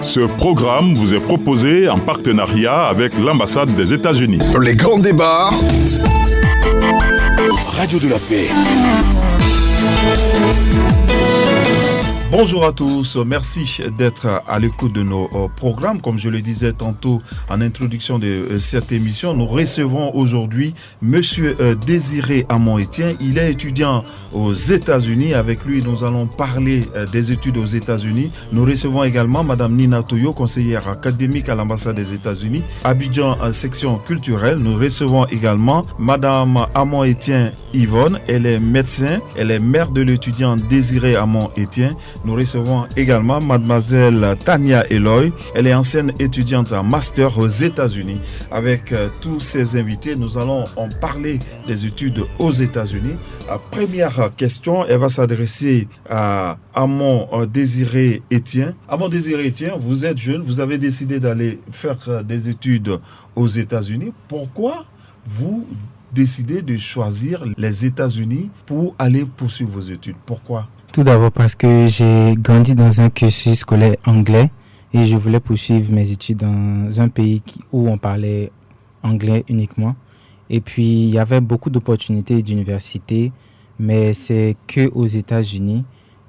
Ce programme vous est proposé en partenariat avec l'ambassade des États-Unis. Les grands débats. Radio de la paix. Bonjour à tous, merci d'être à l'écoute de nos programmes. Comme je le disais tantôt en introduction de cette émission, nous recevons aujourd'hui Monsieur Désiré Amon-Étienne. Il est étudiant aux États-Unis. Avec lui, nous allons parler des études aux États-Unis. Nous recevons également Madame Nina Toyo, conseillère académique à l'ambassade des États-Unis. Abidjan, section culturelle. Nous recevons également Madame Amon-Étienne Yvonne. Elle est médecin. Elle est mère de l'étudiant Désiré Amon-Étienne. Nous recevons également Mademoiselle Tania Eloy. Elle est ancienne étudiante en master aux États-Unis. Avec tous ces invités, nous allons en parler des études aux États-Unis. Première question, elle va s'adresser à Amon Désiré Étienne. Amon Désiré Étienne, vous êtes jeune, vous avez décidé d'aller faire des études aux États-Unis. Pourquoi vous décidez de choisir les États-Unis pour aller poursuivre vos études? Pourquoi? Tout d'abord parce que j'ai grandi dans un cursus scolaire anglais et je voulais poursuivre mes études dans un pays où on parlait anglais uniquement. Et puis, il y avait beaucoup d'opportunités d'université, mais c'est qu'aux États-Unis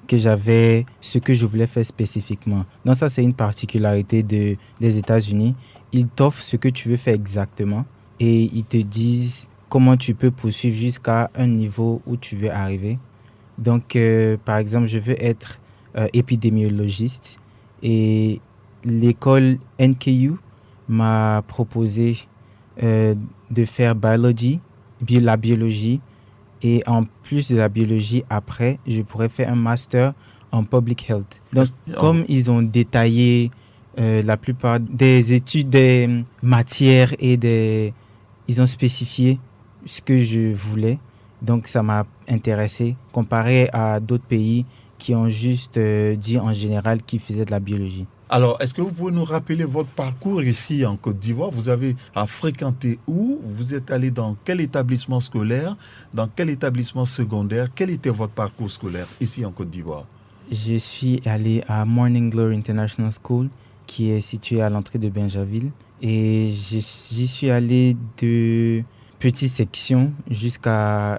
que j'avais ce que je voulais faire spécifiquement. Donc ça, c'est une particularité des États-Unis. Ils t'offrent ce que tu veux faire exactement et ils te disent comment tu peux poursuivre jusqu'à un niveau où tu veux arriver. Donc, par exemple, je veux être épidémiologiste et l'école NKU m'a proposé de faire la biologie et en plus de la biologie, après, je pourrais faire un master en public health. Donc, comme ils ont détaillé la plupart des études, des matières et ils ont spécifié ce que je voulais. Donc, ça m'a intéressé comparé à d'autres pays qui ont juste dit en général qu'ils faisaient de la biologie. Alors, est-ce que vous pouvez nous rappeler votre parcours ici en Côte d'Ivoire? Vous avez fréquenté où? Vous êtes allé dans quel établissement scolaire? Dans quel établissement secondaire? Quel était votre parcours scolaire ici en Côte d'Ivoire? Je suis allé à Morning Glory International School qui est situé à l'entrée de Bingerville. Et j'y suis allé de petite section jusqu'en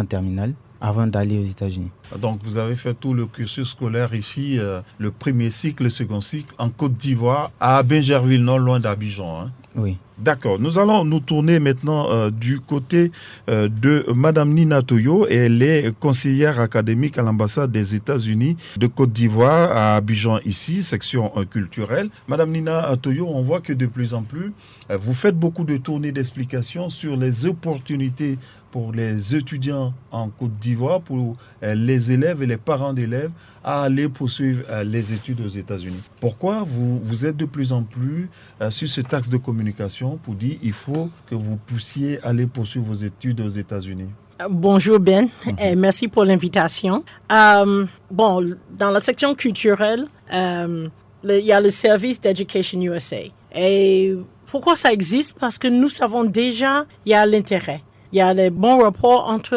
terminale avant d'aller aux États-Unis. Donc, vous avez fait tout le cursus scolaire ici, le premier cycle, le second cycle, en Côte d'Ivoire, à Bingerville, non loin d'Abidjan. Hein? Oui. D'accord. Nous allons nous tourner maintenant du côté de Madame Nina Toyo. Elle est conseillère académique à l'ambassade des États-Unis de Côte d'Ivoire à Abidjan ici, section culturelle. Madame Nina Toyo, on voit que de plus en plus, vous faites beaucoup de tournées d'explications sur les opportunités pour les étudiants en Côte d'Ivoire, pour les élèves et les parents d'élèves à aller poursuivre les études aux États-Unis. Pourquoi vous êtes de plus en plus sur cet axe de communication pour dire qu'il faut que vous puissiez aller poursuivre vos études aux États-Unis? Bonjour Ben, et merci pour l'invitation. Dans la section culturelle, il y a le service d'Education USA. Et pourquoi ça existe? Parce que nous savons déjà il y a l'intérêt. Il y a les bons rapports entre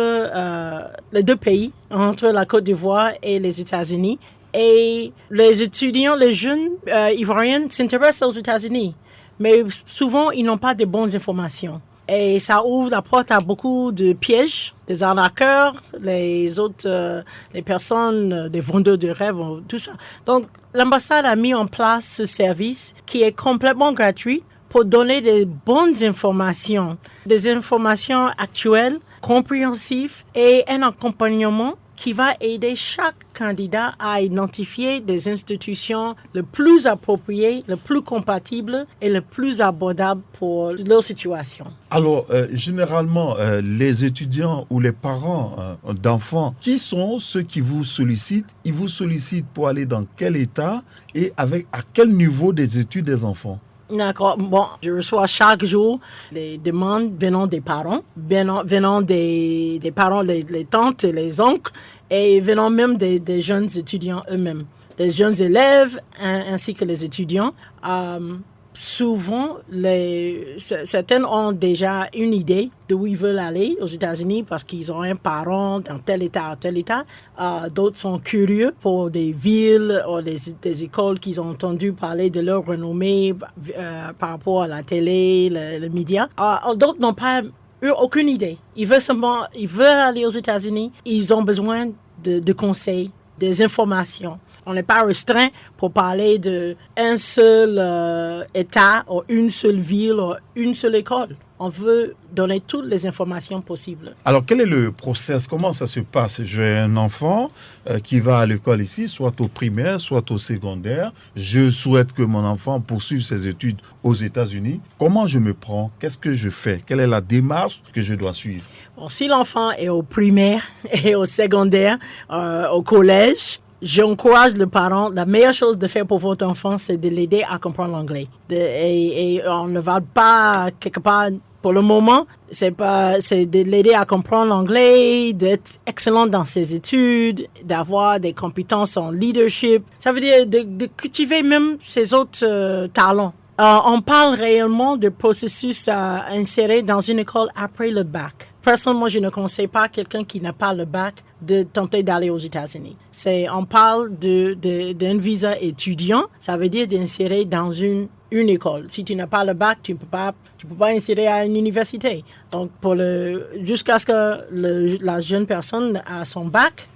les deux pays, entre la Côte d'Ivoire et les États-Unis. Et les étudiants, les jeunes ivoiriens s'intéressent aux États-Unis. Mais souvent, ils n'ont pas de bonnes informations. Et ça ouvre la porte à beaucoup de pièges, des arnaqueurs, les autres, les personnes, des vendeurs de rêves, tout ça. Donc, l'ambassade a mis en place ce service qui est complètement gratuit pour donner des bonnes informations, des informations actuelles, compréhensives et un accompagnement qui va aider chaque candidat à identifier des institutions les plus appropriées, les plus compatibles et les plus abordables pour leur situation. Alors, généralement, les étudiants ou les parents d'enfants, qui sont ceux qui vous sollicitent? Ils vous sollicitent pour aller dans quel état et à quel niveau des études des enfants? D'accord. Bon, je reçois chaque jour des demandes venant des parents, venant des parents, les tantes, les oncles, et venant même des jeunes étudiants eux-mêmes, des jeunes élèves ainsi que les étudiants. souvent, certaines ont déjà une idée d'où ils veulent aller aux États-Unis parce qu'ils ont un parent dans tel État. D'autres sont curieux pour des villes ou des écoles qu'ils ont entendu parler de leur renommée par rapport à la télé, le média. D'autres n'ont pas eu aucune idée. Ils veulent aller aux États-Unis. Ils ont besoin de conseils, des informations. On n'est pas restreint pour parler d'un seul État ou une seule ville ou une seule école. On veut donner toutes les informations possibles. Alors, quel est le process? Comment ça se passe? J'ai un enfant qui va à l'école ici, soit au primaire, soit au secondaire. Je souhaite que mon enfant poursuive ses études aux États-Unis. Comment je me prends? Qu'est-ce que je fais? Quelle est la démarche que je dois suivre? Bon, si l'enfant est au primaire et au secondaire, au collège, j'encourage le parent, la meilleure chose de faire pour votre enfant, c'est de l'aider à comprendre l'anglais. Et on ne va pas quelque part, pour le moment, c'est de l'aider à comprendre l'anglais, d'être excellent dans ses études, d'avoir des compétences en leadership. Ça veut dire de cultiver même ses autres talents. On parle réellement de processus à insérer dans une école après le bac. Personnellement, je ne conseille pas à quelqu'un qui n'a pas le bac de tenter d'aller aux États-Unis. On parle d'un visa étudiant, ça veut dire d'insérer dans une école. Si tu n'as pas le bac, tu peux pas insérer à une université. Donc, jusqu'à ce que la jeune personne a son bac,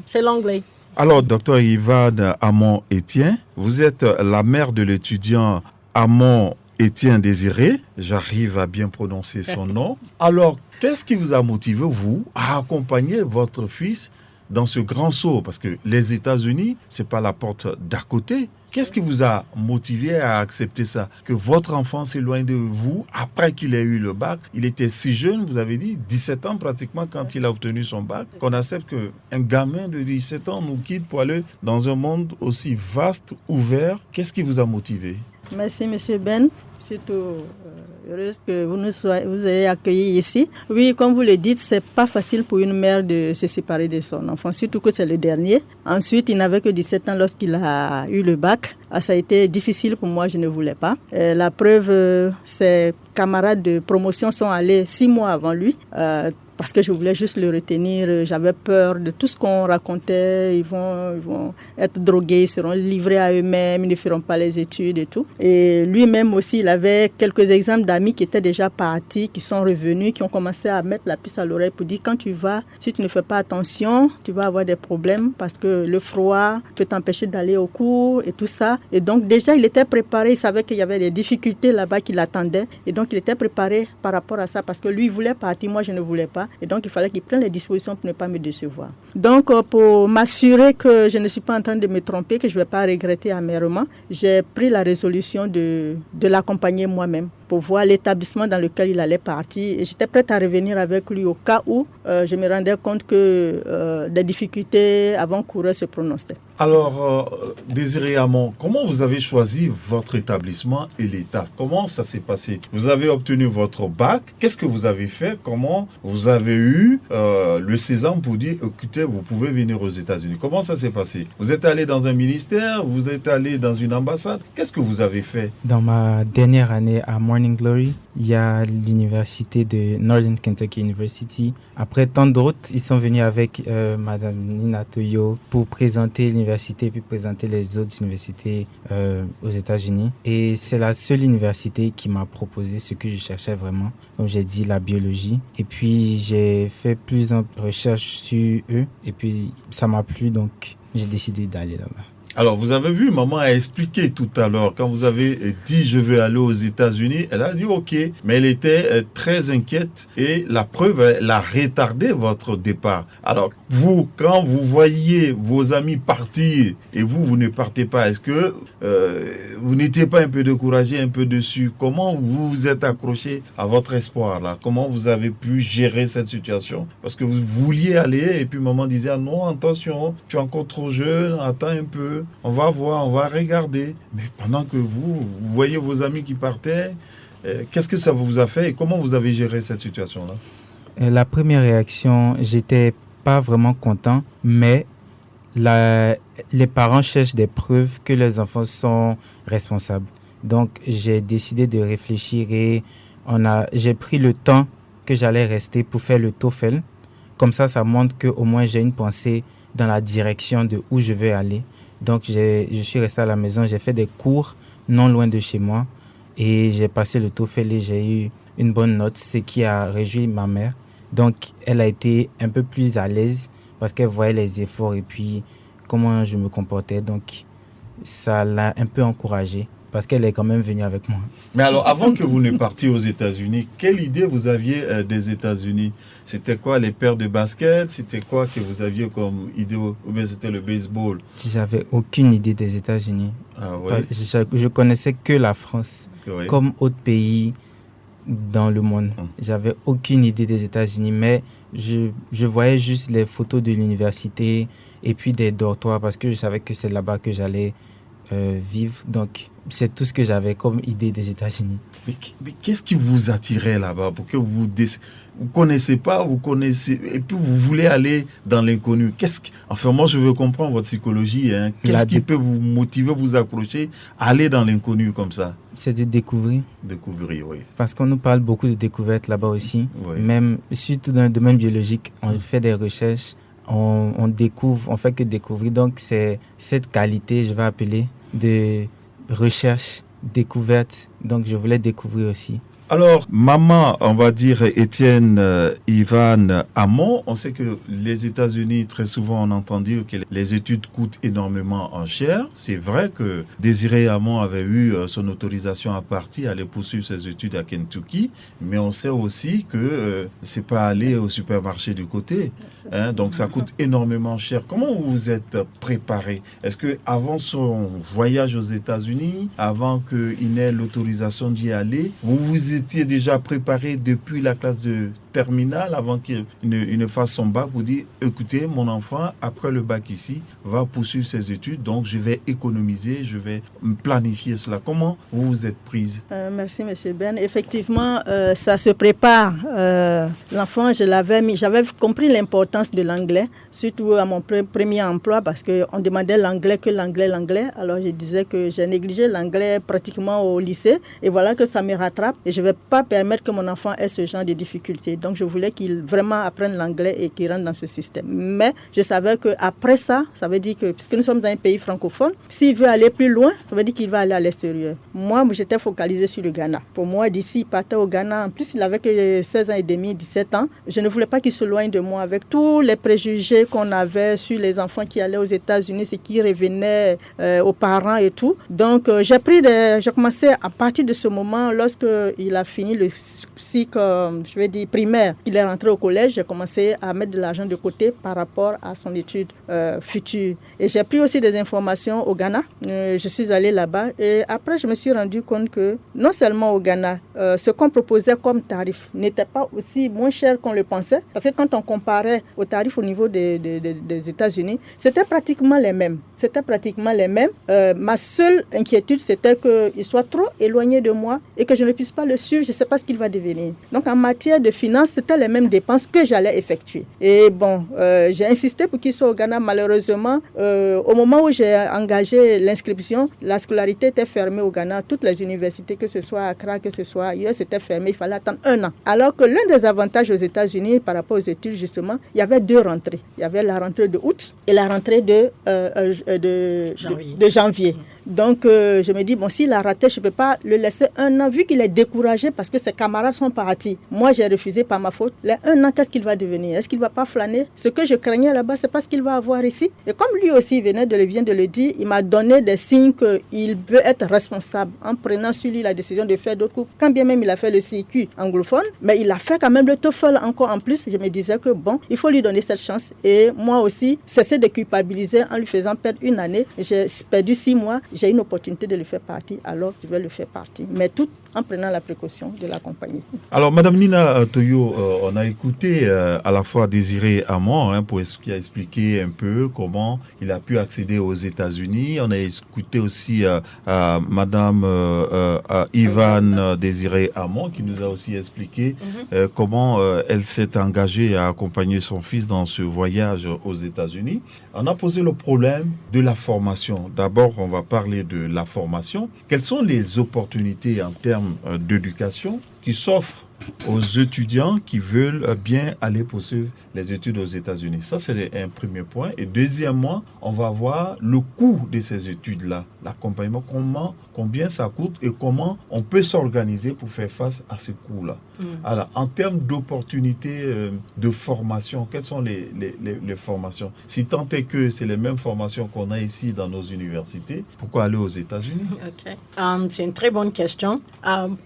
c'est l'anglais. Alors, docteur Yvonne Amon-Étienne, vous êtes la mère de l'étudiant Amon-Étienne Désiré. J'arrive à bien prononcer son nom. Alors, qu'est-ce qui vous a motivé, vous, à accompagner votre fils dans ce grand saut? Parce que les États-Unis, c'est pas la porte d'à côté. Qu'est-ce qui vous a motivé à accepter ça? Que votre enfant s'éloigne de vous après qu'il ait eu le bac. Il était si jeune, vous avez dit, 17 ans pratiquement quand il a obtenu son bac. Qu'on accepte qu'un gamin de 17 ans nous quitte pour aller dans un monde aussi vaste, ouvert. Qu'est-ce qui vous a motivé? Merci, M. Ben. Surtout heureuse que vous ayez accueilli ici. Oui, comme vous le dites, c'est pas facile pour une mère de se séparer de son enfant, surtout que c'est le dernier. Ensuite, il n'avait que 17 ans lorsqu'il a eu le bac. Ça a été difficile pour moi, je ne voulais pas. La preuve, ses camarades de promotion sont allés 6 mois avant lui. Parce que je voulais juste le retenir. J'avais peur de tout ce qu'on racontait. Ils vont être drogués, ils seront livrés à eux-mêmes, ils ne feront pas les études et tout. Et lui-même aussi, il avait quelques exemples d'amis qui étaient déjà partis, qui sont revenus, qui ont commencé à mettre la puce à l'oreille pour dire quand tu vas, si tu ne fais pas attention, tu vas avoir des problèmes parce que le froid peut t'empêcher d'aller au cours et tout ça. Et donc déjà, il était préparé, il savait qu'il y avait des difficultés là-bas qui l'attendaient. Et donc, il était préparé par rapport à ça parce que lui, il voulait partir, moi, je ne voulais pas. Et donc, il fallait qu'il prenne les dispositions pour ne pas me décevoir. Donc, pour m'assurer que je ne suis pas en train de me tromper, que je ne vais pas regretter amèrement, j'ai pris la résolution de l'accompagner moi-même pour voir l'établissement dans lequel il allait partir. Et j'étais prête à revenir avec lui au cas où je me rendais compte que des difficultés avant-coureurs se prononçaient. Alors, Désiré Amon, comment vous avez choisi votre établissement et l'État? Comment ça s'est passé? Vous avez obtenu votre bac. Qu'est-ce que vous avez fait? Comment vous avez eu le sésame pour dire, écoutez, vous pouvez venir aux États-Unis? Comment ça s'est passé? Vous êtes allé dans un ministère? Vous êtes allé dans une ambassade? Qu'est-ce que vous avez fait? Dans ma dernière année à Morning Glory, il y a l'université de Northern Kentucky University. Après tant d'autres, ils sont venus avec Madame Nina Toyo pour présenter l'université puis présenter les autres universités aux États-Unis. Et c'est la seule université qui m'a proposé ce que je cherchais vraiment. Comme j'ai dit, la biologie. Et puis j'ai fait plusieurs recherches sur eux. Et puis ça m'a plu, donc j'ai décidé d'aller là-bas. Alors, vous avez vu, maman a expliqué tout à l'heure, quand vous avez dit « je veux aller aux États-Unis », elle a dit « ok », mais elle était très inquiète et la preuve, elle a retardé votre départ. Alors, vous, quand vous voyez vos amis partir et vous ne partez pas, est-ce que vous n'étiez pas un peu découragé, un peu déçu? Comment vous vous êtes accroché à votre espoir là? Comment vous avez pu gérer cette situation? Parce que vous vouliez aller et puis maman disait ah, « non, attention, tu es encore trop jeune, attends un peu. » On va voir, on va regarder. Mais pendant que vous voyez vos amis qui partaient, qu'est-ce que ça vous a fait et comment vous avez géré cette situation-là? La première réaction, j'étais pas vraiment content, mais les parents cherchent des preuves que les enfants sont responsables. Donc, j'ai décidé de réfléchir et j'ai pris le temps que j'allais rester pour faire le TOEFL. Comme ça montre qu'au moins j'ai une pensée dans la direction de où je veux aller. Donc, je suis resté à la maison, j'ai fait des cours non loin de chez moi et j'ai passé le TOEFL et j'ai eu une bonne note, ce qui a réjoui ma mère. Donc, elle a été un peu plus à l'aise parce qu'elle voyait les efforts et puis comment je me comportais. Donc, ça l'a un peu encouragée parce qu'elle est quand même venue avec moi. Mais alors, avant que vous ne partiez aux États-Unis, quelle idée vous aviez des États-Unis? C'était quoi, les paires de basket? C'était quoi que vous aviez comme idée? Ou bien c'était le baseball? J'avais aucune idée des États-Unis. Ah ouais? Je connaissais que la France Ouais. comme autre pays dans le monde. J'avais aucune idée des États-Unis, mais je voyais juste les photos de l'université et puis des dortoirs parce que je savais que c'est là-bas que j'allais vivre. Donc, c'est tout ce que j'avais comme idée des États-Unis. Mais qu'est-ce qui vous attirait là-bas pour que vous connaissez pas, vous connaissez, et puis vous voulez aller dans l'inconnu? Enfin, moi, je veux comprendre votre psychologie. Hein. Qu'est-ce qui peut vous motiver, vous accrocher à aller dans l'inconnu comme ça? C'est de découvrir. Découvrir, oui. Parce qu'on nous parle beaucoup de découvertes là-bas aussi. Oui. Même, surtout dans le domaine biologique, on fait des recherches, on découvre, on fait que découvrir. Donc, c'est cette qualité, je vais appeler, de recherche, découverte. Donc, je voulais découvrir aussi. Alors, maman, on va dire Étienne Ivan Hamon, on sait que les États-Unis, très souvent, on entend dire que les études coûtent énormément en cher. C'est vrai que Désiré Hamon avait eu son autorisation à partir, aller poursuivre ses études à Kentucky, mais on sait aussi que c'est pas aller au supermarché du côté. Hein, donc, ça coûte énormément cher. Comment vous vous êtes préparé? Est-ce que avant son voyage aux États-Unis, avant qu'il n'ait l'autorisation d'y aller, vous étiez déjà préparé depuis la classe de terminale avant qu'il ne fasse son bac pour dire écoutez, mon enfant, après le bac ici, va poursuivre ses études, donc je vais économiser, je vais planifier cela. Comment vous vous êtes prise? Merci, M. Ben. Effectivement, ça se prépare. L'enfant, j'avais compris l'importance de l'anglais, surtout à mon premier emploi, parce qu'on demandait l'anglais. Alors, je disais que j'ai négligé l'anglais pratiquement au lycée, et voilà que ça me rattrape. Et je ne vais pas permettre que mon enfant ait ce genre de difficultés. Donc, je voulais qu'il vraiment apprenne l'anglais et qu'il rentre dans ce système. Mais je savais qu'après ça, ça veut dire que, puisque nous sommes dans un pays francophone, s'il veut aller plus loin, ça veut dire qu'il va aller à l'extérieur. Moi, j'étais focalisée sur le Ghana. Pour moi, d'ici, il partait au Ghana. En plus, il avait que 16 ans et demi, 17 ans. Je ne voulais pas qu'il se loigne de moi avec tous les préjugés qu'on avait sur les enfants qui allaient aux États-Unis, et qui revenaient aux parents et tout. Donc, j'ai commencé à partir de ce moment, lorsqu'il a fini le cycle, primaire, il est rentré au collège, j'ai commencé à mettre de l'argent de côté par rapport à son étude future. Et j'ai pris aussi des informations au Ghana. Je suis allée là-bas et après, je me suis rendu compte que non seulement au Ghana, ce qu'on proposait comme tarif n'était pas aussi moins cher qu'on le pensait. Parce que quand on comparait aux tarifs au niveau des États-Unis, c'était pratiquement les mêmes. Ma seule inquiétude, c'était qu'il soit trop éloigné de moi et que je ne puisse pas le suivre. Je ne sais pas ce qu'il va devenir. Donc, en matière de finances, c'était les mêmes dépenses que j'allais effectuer. Et bon, j'ai insisté pour qu'il soit au Ghana. Malheureusement, au moment où j'ai engagé l'inscription, la scolarité était fermée au Ghana. Toutes les universités, que ce soit à Accra, que ce soit ailleurs, c'était fermé. Il fallait attendre 1 an. Alors que l'un des avantages aux États-Unis par rapport aux études, justement, il y avait 2 rentrées. Il y avait la rentrée de août et la rentrée de janvier. Donc, je me dis, bon, s'il a raté, je ne peux pas le laisser 1 an, vu qu'il est découragé parce que ses camarades sont partis. Moi, j'ai refusé par ma faute. Les 1 an, qu'est-ce qu'il va devenir? Est-ce qu'il ne va pas flâner? Ce que je craignais là-bas, c'est pas ce qu'il va avoir ici. Et comme lui aussi vient de le dire, il m'a donné des signes qu'il veut être responsable en prenant sur lui la décision de faire d'autres cours. Quand bien même il a fait le CQ anglophone, mais il a fait quand même le TOEFL encore en plus. Je me disais que bon, il faut lui donner cette chance. Et moi aussi, cesser de culpabiliser en lui faisant perdre 1 année. J'ai perdu 6 mois. J'ai une opportunité de le faire partir, alors je vais le faire partir. Mais tout en prenant la précaution de l'accompagner. Alors, Madame Nina Toyo, on a écouté à la fois Désiré Amon qui a expliqué un peu comment il a pu accéder aux États-Unis. On a écouté aussi Madame Ivan Désiré Amon qui nous a aussi expliqué comment elle s'est engagée à accompagner son fils dans ce voyage aux États-Unis. On a posé le problème de la formation. D'abord, on va parler de la formation. Quelles sont les opportunités en termes d'éducation qui s'offrent aux étudiants qui veulent bien aller poursuivre les études aux États-Unis? Ça, c'est un premier point. Et deuxièmement, on va voir le coût de ces études-là, l'accompagnement, combien ça coûte et comment on peut s'organiser pour faire face à ces coûts-là. Alors, en termes d'opportunités de formation, quelles sont les formations? Si tant est que c'est les mêmes formations qu'on a ici dans nos universités, pourquoi aller aux États-Unis? Okay. C'est une très bonne question.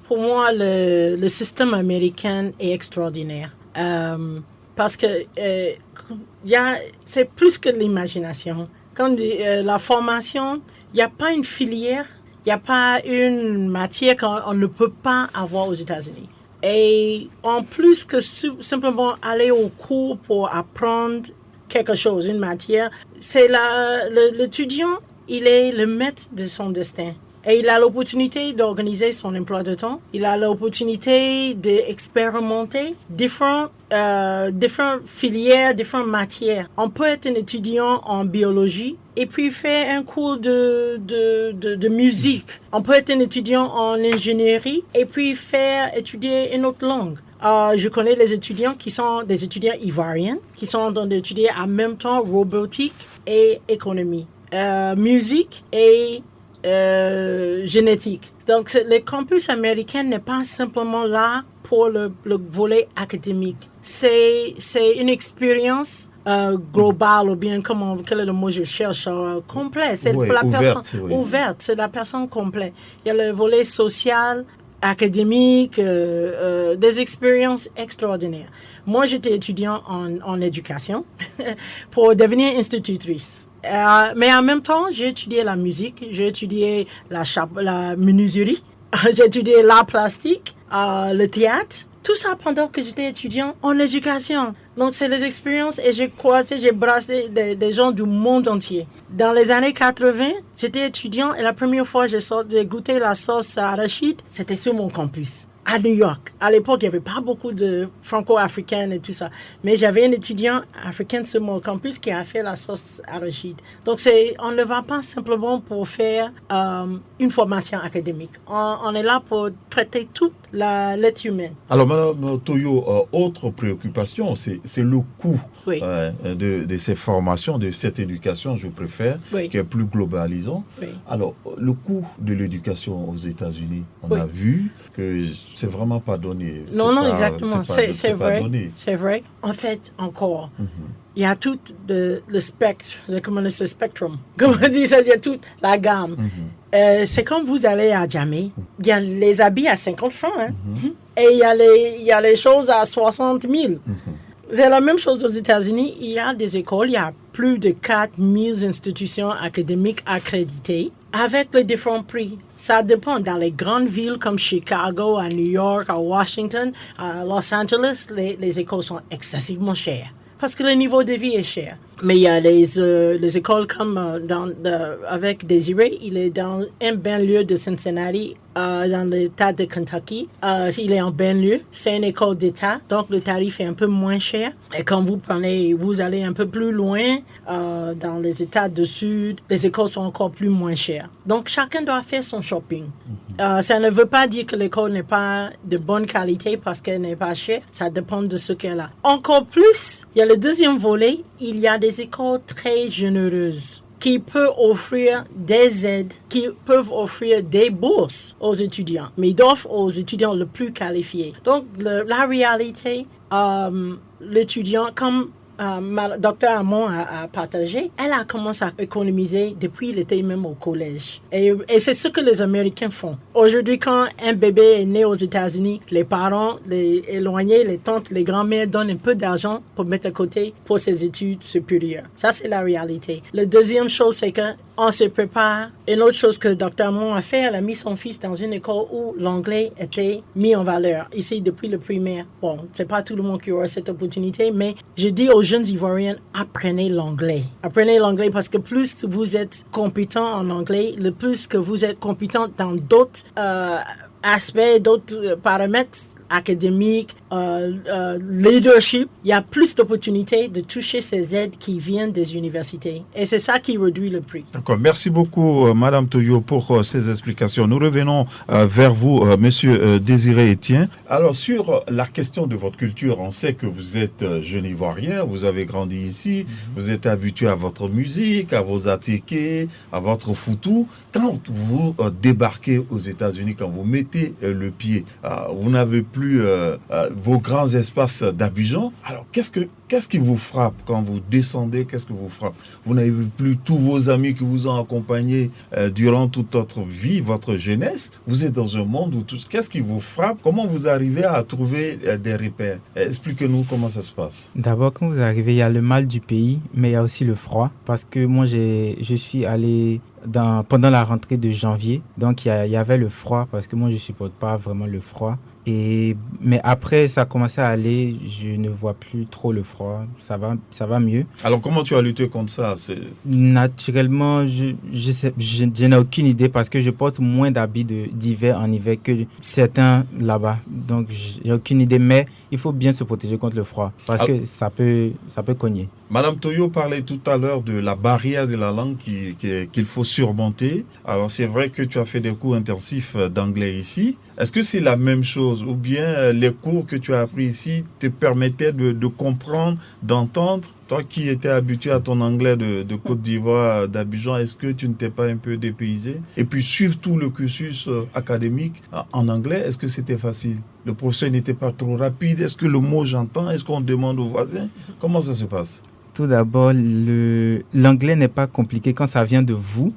Pour moi, le système américain est extraordinaire. Parce que c'est plus que l'imagination. Quand la formation, il n'y a pas une filière, il n'y a pas une matière qu'on ne peut pas avoir aux États-Unis. Et en plus que simplement aller au cours pour apprendre quelque chose, une matière, c'est l'étudiant, il est le maître de son destin. Et il a l'opportunité d'organiser son emploi de temps. Il a l'opportunité d'expérimenter différentes filières, différentes matières. On peut être un étudiant en biologie et puis faire un cours de musique. On peut être un étudiant en ingénierie et puis étudier une autre langue. Je connais les étudiants qui sont des étudiants ivoiriens, qui sont en train d'étudier en même temps robotique et économie, musique et génétique. Donc, le campus américain n'est pas simplement là pour le volet académique. C'est une expérience globale, ou bien, quel est le mot que je cherche, complet. C'est pour la personne ouverte, c'est la personne complète. Il y a le volet social, académique, des expériences extraordinaires. Moi, j'étais étudiant en éducation pour devenir institutrice. Mais en même temps, j'ai étudié la musique, j'ai étudié la menuiserie, j'ai étudié l'art plastique, le théâtre. Tout ça pendant que j'étais étudiant en éducation. Donc, c'est les expériences et j'ai brassé des gens du monde entier. Dans les années 80, j'étais étudiant et la première fois que j'ai goûté la sauce arachide, c'était sur mon campus. À New York. À l'époque, il n'y avait pas beaucoup de franco-africains et tout ça. Mais j'avais un étudiant africain sur mon campus qui a fait la sauce arachide. Donc, on ne va pas simplement pour faire une formation académique. On est là pour traiter toute l'être humaine. Alors, Mme Toyo, autre préoccupation, c'est le coût de ces formations, de cette éducation, je préfère, qui est plus globalisant. Oui. Alors, le coût de l'éducation aux États-Unis, on a vu que c'est vraiment pas donné. Exactement. C'est vrai. C'est vrai. En fait, encore, il y a tout le spectre, comment on dit, spectrum. Comme on dit ça, il y a toute la gamme. C'est comme vous allez à Jamé, il y a les habits à 50 francs, et il y a les choses à 60 000. C'est la même chose aux États-Unis. Il y a des écoles, il y a plus de 4000 institutions académiques accréditées avec les différents prix. Ça dépend. Dans les grandes villes comme Chicago, à New York, à Washington, à Los Angeles, les écoles sont excessivement chères parce que le niveau de vie est cher. Mais il y a les écoles comme avec Désiré, il est dans un banlieue de Cincinnati, dans l'État de Kentucky. Il est en banlieue, c'est une école d'État, donc le tarif est un peu moins cher. Et quand vous allez un peu plus loin, dans les États du Sud, les écoles sont encore plus moins chères. Donc chacun doit faire son shopping. Ça ne veut pas dire que l'école n'est pas de bonne qualité parce qu'elle n'est pas chère, ça dépend de ce qu'elle a. Encore plus, il y a le deuxième volet, il y a des écoles très généreuses qui peuvent offrir des aides, qui peuvent offrir des bourses aux étudiants, mais ils offrent aux étudiants le plus qualifiés. Donc, la réalité, l'étudiant, comme Dr Amon a partagé, elle a commencé à économiser depuis qu'il était même au collège. Et c'est ce que les Américains font. Aujourd'hui, quand un bébé est né aux États-Unis, les parents, les éloignés, les tantes, les grands-mères donnent un peu d'argent pour mettre à côté pour ses études supérieures. Ça, c'est la réalité. La deuxième chose, c'est que on se prépare. Une autre chose que le docteur Mon a fait, elle a mis son fils dans une école où l'anglais était mis en valeur. Ici, depuis le primaire. Bon, c'est pas tout le monde qui aura cette opportunité, mais je dis aux jeunes Ivoiriens, apprenez l'anglais. Apprenez l'anglais parce que plus vous êtes compétent en anglais, le plus que vous êtes compétent dans d'autres aspects, d'autres paramètres académiques, leadership, il y a plus d'opportunités de toucher ces aides qui viennent des universités. Et c'est ça qui réduit le prix. D'accord. Merci beaucoup, Madame Toyo, pour ces explications. Nous revenons vers vous, Monsieur Désiré Etienne. Alors, sur la question de votre culture, on sait que vous êtes jeune Ivoirien, vous avez grandi ici, vous êtes habitué à votre musique, à vos atékés, à votre foutou. Quand vous débarquez aux États-Unis, quand vous mettez le pied, vous n'avez plus vos grands espaces d'Abidjan. Alors, qu'est-ce qui vous frappe quand vous descendez? Qu'est-ce que vous frappe? Vous n'avez plus tous vos amis qui vous ont accompagné durant toute votre vie, votre jeunesse. Vous êtes dans un monde où qu'est-ce qui vous frappe? Comment vous arrivez à trouver des repères? Expliquez-nous comment ça se passe. D'abord, quand vous arrivez, il y a le mal du pays, mais il y a aussi le froid. Parce que moi, je suis allé pendant la rentrée de janvier. Donc, il y avait le froid parce que moi, je ne supporte pas vraiment le froid. Mais après, ça a commencé à aller. Je ne vois plus trop le froid. Ça va mieux. Alors, comment tu as lutté contre ça? Naturellement, je n'ai aucune idée parce que je porte moins d'habits d'hiver en hiver que certains là-bas. Donc, je n'ai aucune idée. Mais il faut bien se protéger contre le froid parce que ça peut cogner. Madame Toyo parlait tout à l'heure de la barrière de la langue qu'il faut surmonter. Alors, c'est vrai que tu as fait des cours intensifs d'anglais ici. Est-ce que c'est la même chose ou bien les cours que tu as appris ici te permettaient de comprendre, d'entendre? Toi qui étais habitué à ton anglais de Côte d'Ivoire, d'Abidjan, est-ce que tu ne t'es pas un peu dépaysé? Et puis suivre tout le cursus académique en anglais, est-ce que c'était facile? Le professeur n'était pas trop rapide? Est-ce que le mot j'entends? Est-ce qu'on demande aux voisins? Comment ça se passe? Tout d'abord, l'anglais n'est pas compliqué quand ça vient de vous,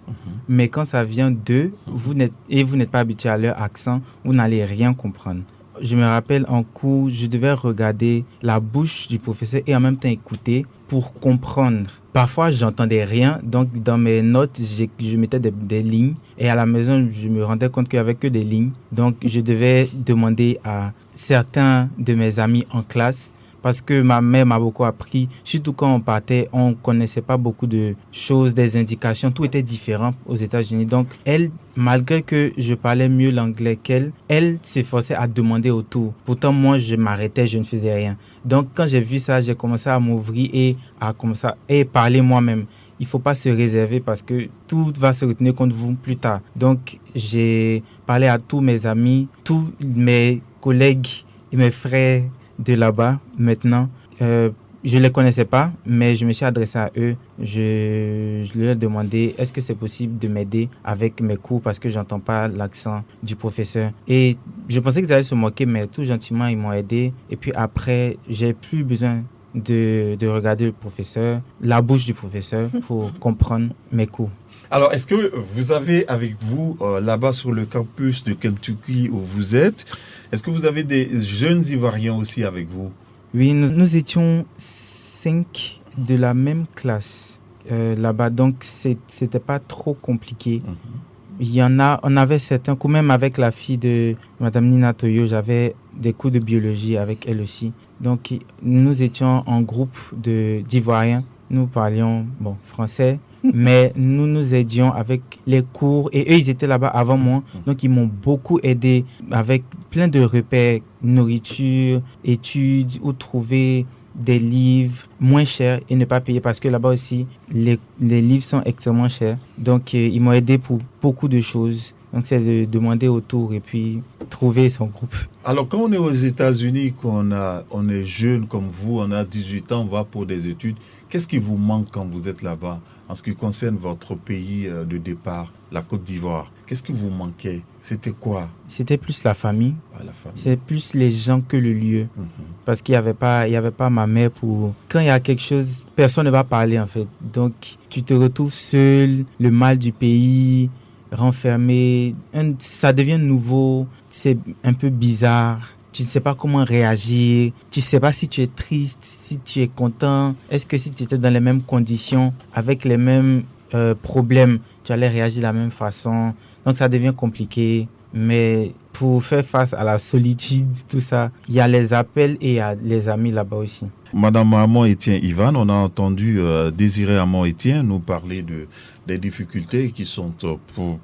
mais quand ça vient d'eux, vous n'êtes pas habitué à leur accent, vous n'allez rien comprendre. Je me rappelle en cours, je devais regarder la bouche du professeur et en même temps écouter pour comprendre. Parfois, j'entendais rien, donc dans mes notes, je mettais des lignes et à la maison, je me rendais compte qu'il n'y avait que des lignes. Donc, je devais demander à certains de mes amis en classe parce que ma mère m'a beaucoup appris, surtout quand on partait, on ne connaissait pas beaucoup de choses, des indications, tout était différent aux États-Unis. Donc, elle, malgré que je parlais mieux l'anglais qu'elle, elle s'efforçait à demander autour. Pourtant, moi, je m'arrêtais, je ne faisais rien. Donc, quand j'ai vu ça, j'ai commencé à m'ouvrir et à commencer à parler moi-même. Il ne faut pas se réserver parce que tout va se retenir contre vous plus tard. Donc, j'ai parlé à tous mes amis, tous mes collègues et mes frères de là-bas. Maintenant, je ne les connaissais pas, mais je me suis adressé à eux. Je leur ai demandé est-ce que c'est possible de m'aider avec mes cours parce que je n'entends pas l'accent du professeur. Et je pensais qu'ils allaient se moquer, mais tout gentiment, ils m'ont aidé. Et puis après, j'ai plus besoin de regarder le professeur, la bouche du professeur pour comprendre mes cours. Alors, est-ce que vous avez avec vous, là-bas sur le campus de Kentucky où vous êtes, est-ce que vous avez des jeunes Ivoiriens aussi avec vous? Oui, nous étions 5 de la même classe là-bas, donc c'était pas trop compliqué. On avait certains cours, même avec la fille de Madame Nina Toyo, j'avais des cours de biologie avec elle aussi. Donc, nous étions en groupe d'Ivoiriens, nous parlions français. Mais nous nous aidions avec les cours et eux, ils étaient là-bas avant moi. Donc, ils m'ont beaucoup aidé avec plein de repères, nourriture, études, où trouver des livres moins chers et ne pas payer parce que là-bas aussi, les livres sont extrêmement chers. Donc, ils m'ont aidé pour beaucoup de choses. Donc, c'est de demander autour et puis trouver son groupe. Alors, quand on est aux États-Unis, qu'on est jeune comme vous, on a 18 ans, on va pour des études, qu'est-ce qui vous manque quand vous êtes là-bas en ce qui concerne votre pays de départ, la Côte d'Ivoire? Qu'est-ce qui vous manquait? C'était quoi? C'était plus la famille. La famille. C'est plus les gens que le lieu. Parce qu'il n'y avait pas ma mère pour... Quand il y a quelque chose, personne ne va parler en fait. Donc, tu te retrouves seul, le mal du pays, renfermé. Ça devient nouveau, c'est un peu bizarre. Tu ne sais pas comment réagir. Tu ne sais pas si tu es triste, si tu es content. Est-ce que si tu étais dans les mêmes conditions, avec les mêmes problème, tu allais réagir de la même façon. Donc ça devient compliqué. Mais pour faire face à la solitude, tout ça, il y a les appels et il y a les amis là-bas aussi. Madame Amon-Étienne Ivan, on a entendu Désiré Amon-Étienne nous parler des difficultés qui sont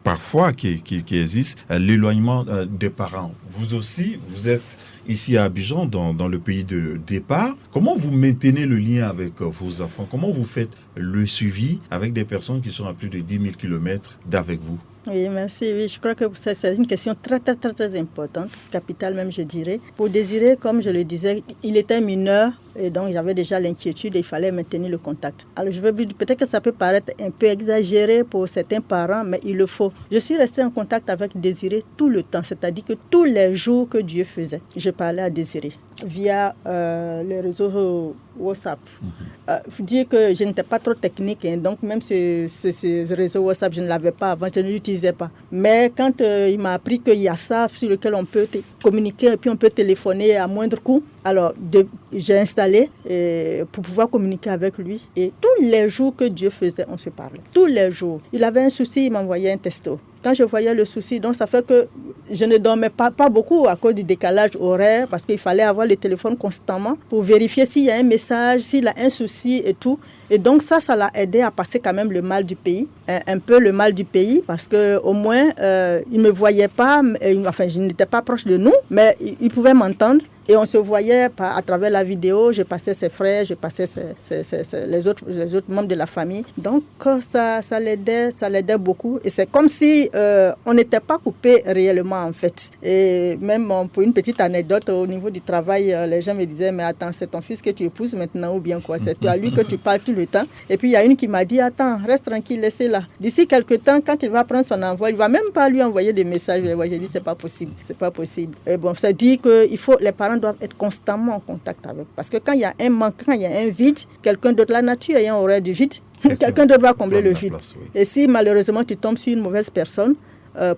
parfois qui existent, l'éloignement des parents. Vous aussi, vous êtes ici à Abidjan, dans le pays de départ. Comment vous maintenez le lien avec vos enfants? Comment vous faites le suivi avec des personnes qui sont à plus de 10 000 km d'avec vous? Oui, merci. Oui, je crois que c'est une question très, très, très, très importante, capitale même, je dirais. Pour Désiré, comme je le disais, il était mineur et donc j'avais déjà l'inquiétude et il fallait maintenir le contact. Alors, peut-être que ça peut paraître un peu exagéré pour certains parents, mais il le faut. Je suis restée en contact avec Désiré tout le temps, c'est-à-dire que tous les jours que Dieu faisait, je parlais à Désiré via les réseaux WhatsApp. Faut dire que je n'étais pas trop technique, hein, donc même ce réseau WhatsApp, je ne l'avais pas avant, je ne l'utilisais pas. Mais quand il m'a appris qu'il y a ça sur lequel on peut communiquer et puis on peut téléphoner à moindre coût, alors j'ai installé pour pouvoir communiquer avec lui. Et tous les jours que Dieu faisait, on se parlait. Tous les jours. Il avait un souci, il m'envoyait un texto. Quand je voyais le souci, donc ça fait que je ne dormais pas beaucoup à cause du décalage horaire parce qu'il fallait avoir le téléphone constamment pour vérifier s'il y a un message, s'il a un souci et tout. Et donc ça l'a aidé à passer quand même le mal du pays, un peu le mal du pays parce qu'au moins, il ne me voyait pas, enfin je n'étais pas proche de nous, mais il pouvait m'entendre. Et on se voyait à travers la vidéo, je passais ses frères, je passais les autres membres de la famille. Donc ça l'aidait beaucoup. Et c'est comme si on n'était pas coupé réellement en fait. Et même pour une petite anecdote, au niveau du travail, les gens me disaient, mais attends, c'est ton fils que tu épouses maintenant ou bien quoi? C'est à lui que tu parles tout le temps. Et puis il y a une qui m'a dit, attends, reste tranquille, laissez là. D'ici quelques temps, quand il va prendre son envoi, il ne va même pas lui envoyer des messages. J'ai dit, c'est pas possible. Et bon, ça dit que les parents doivent être constamment en contact avec. Parce que quand il y a un manque, quand il y a un vide, quelqu'un d'autre, la nature ayant horreur du vide, quelqu'un d'autre va combler le vide. Place, oui. Et si malheureusement tu tombes sur une mauvaise personne,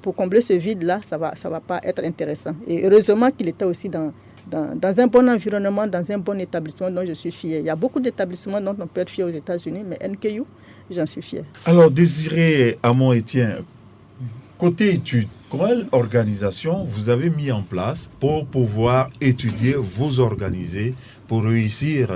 pour combler ce vide-là, ça va pas être intéressant. Et heureusement qu'il était aussi dans un bon environnement, dans un bon établissement dont je suis fière. Il y a beaucoup d'établissements dont on peut être fier aux États-Unis, mais NKU, j'en suis fière. Alors, Désiré Amon-Étienne, côté études, quelle organisation vous avez mis en place pour pouvoir étudier, vous organiser, pour réussir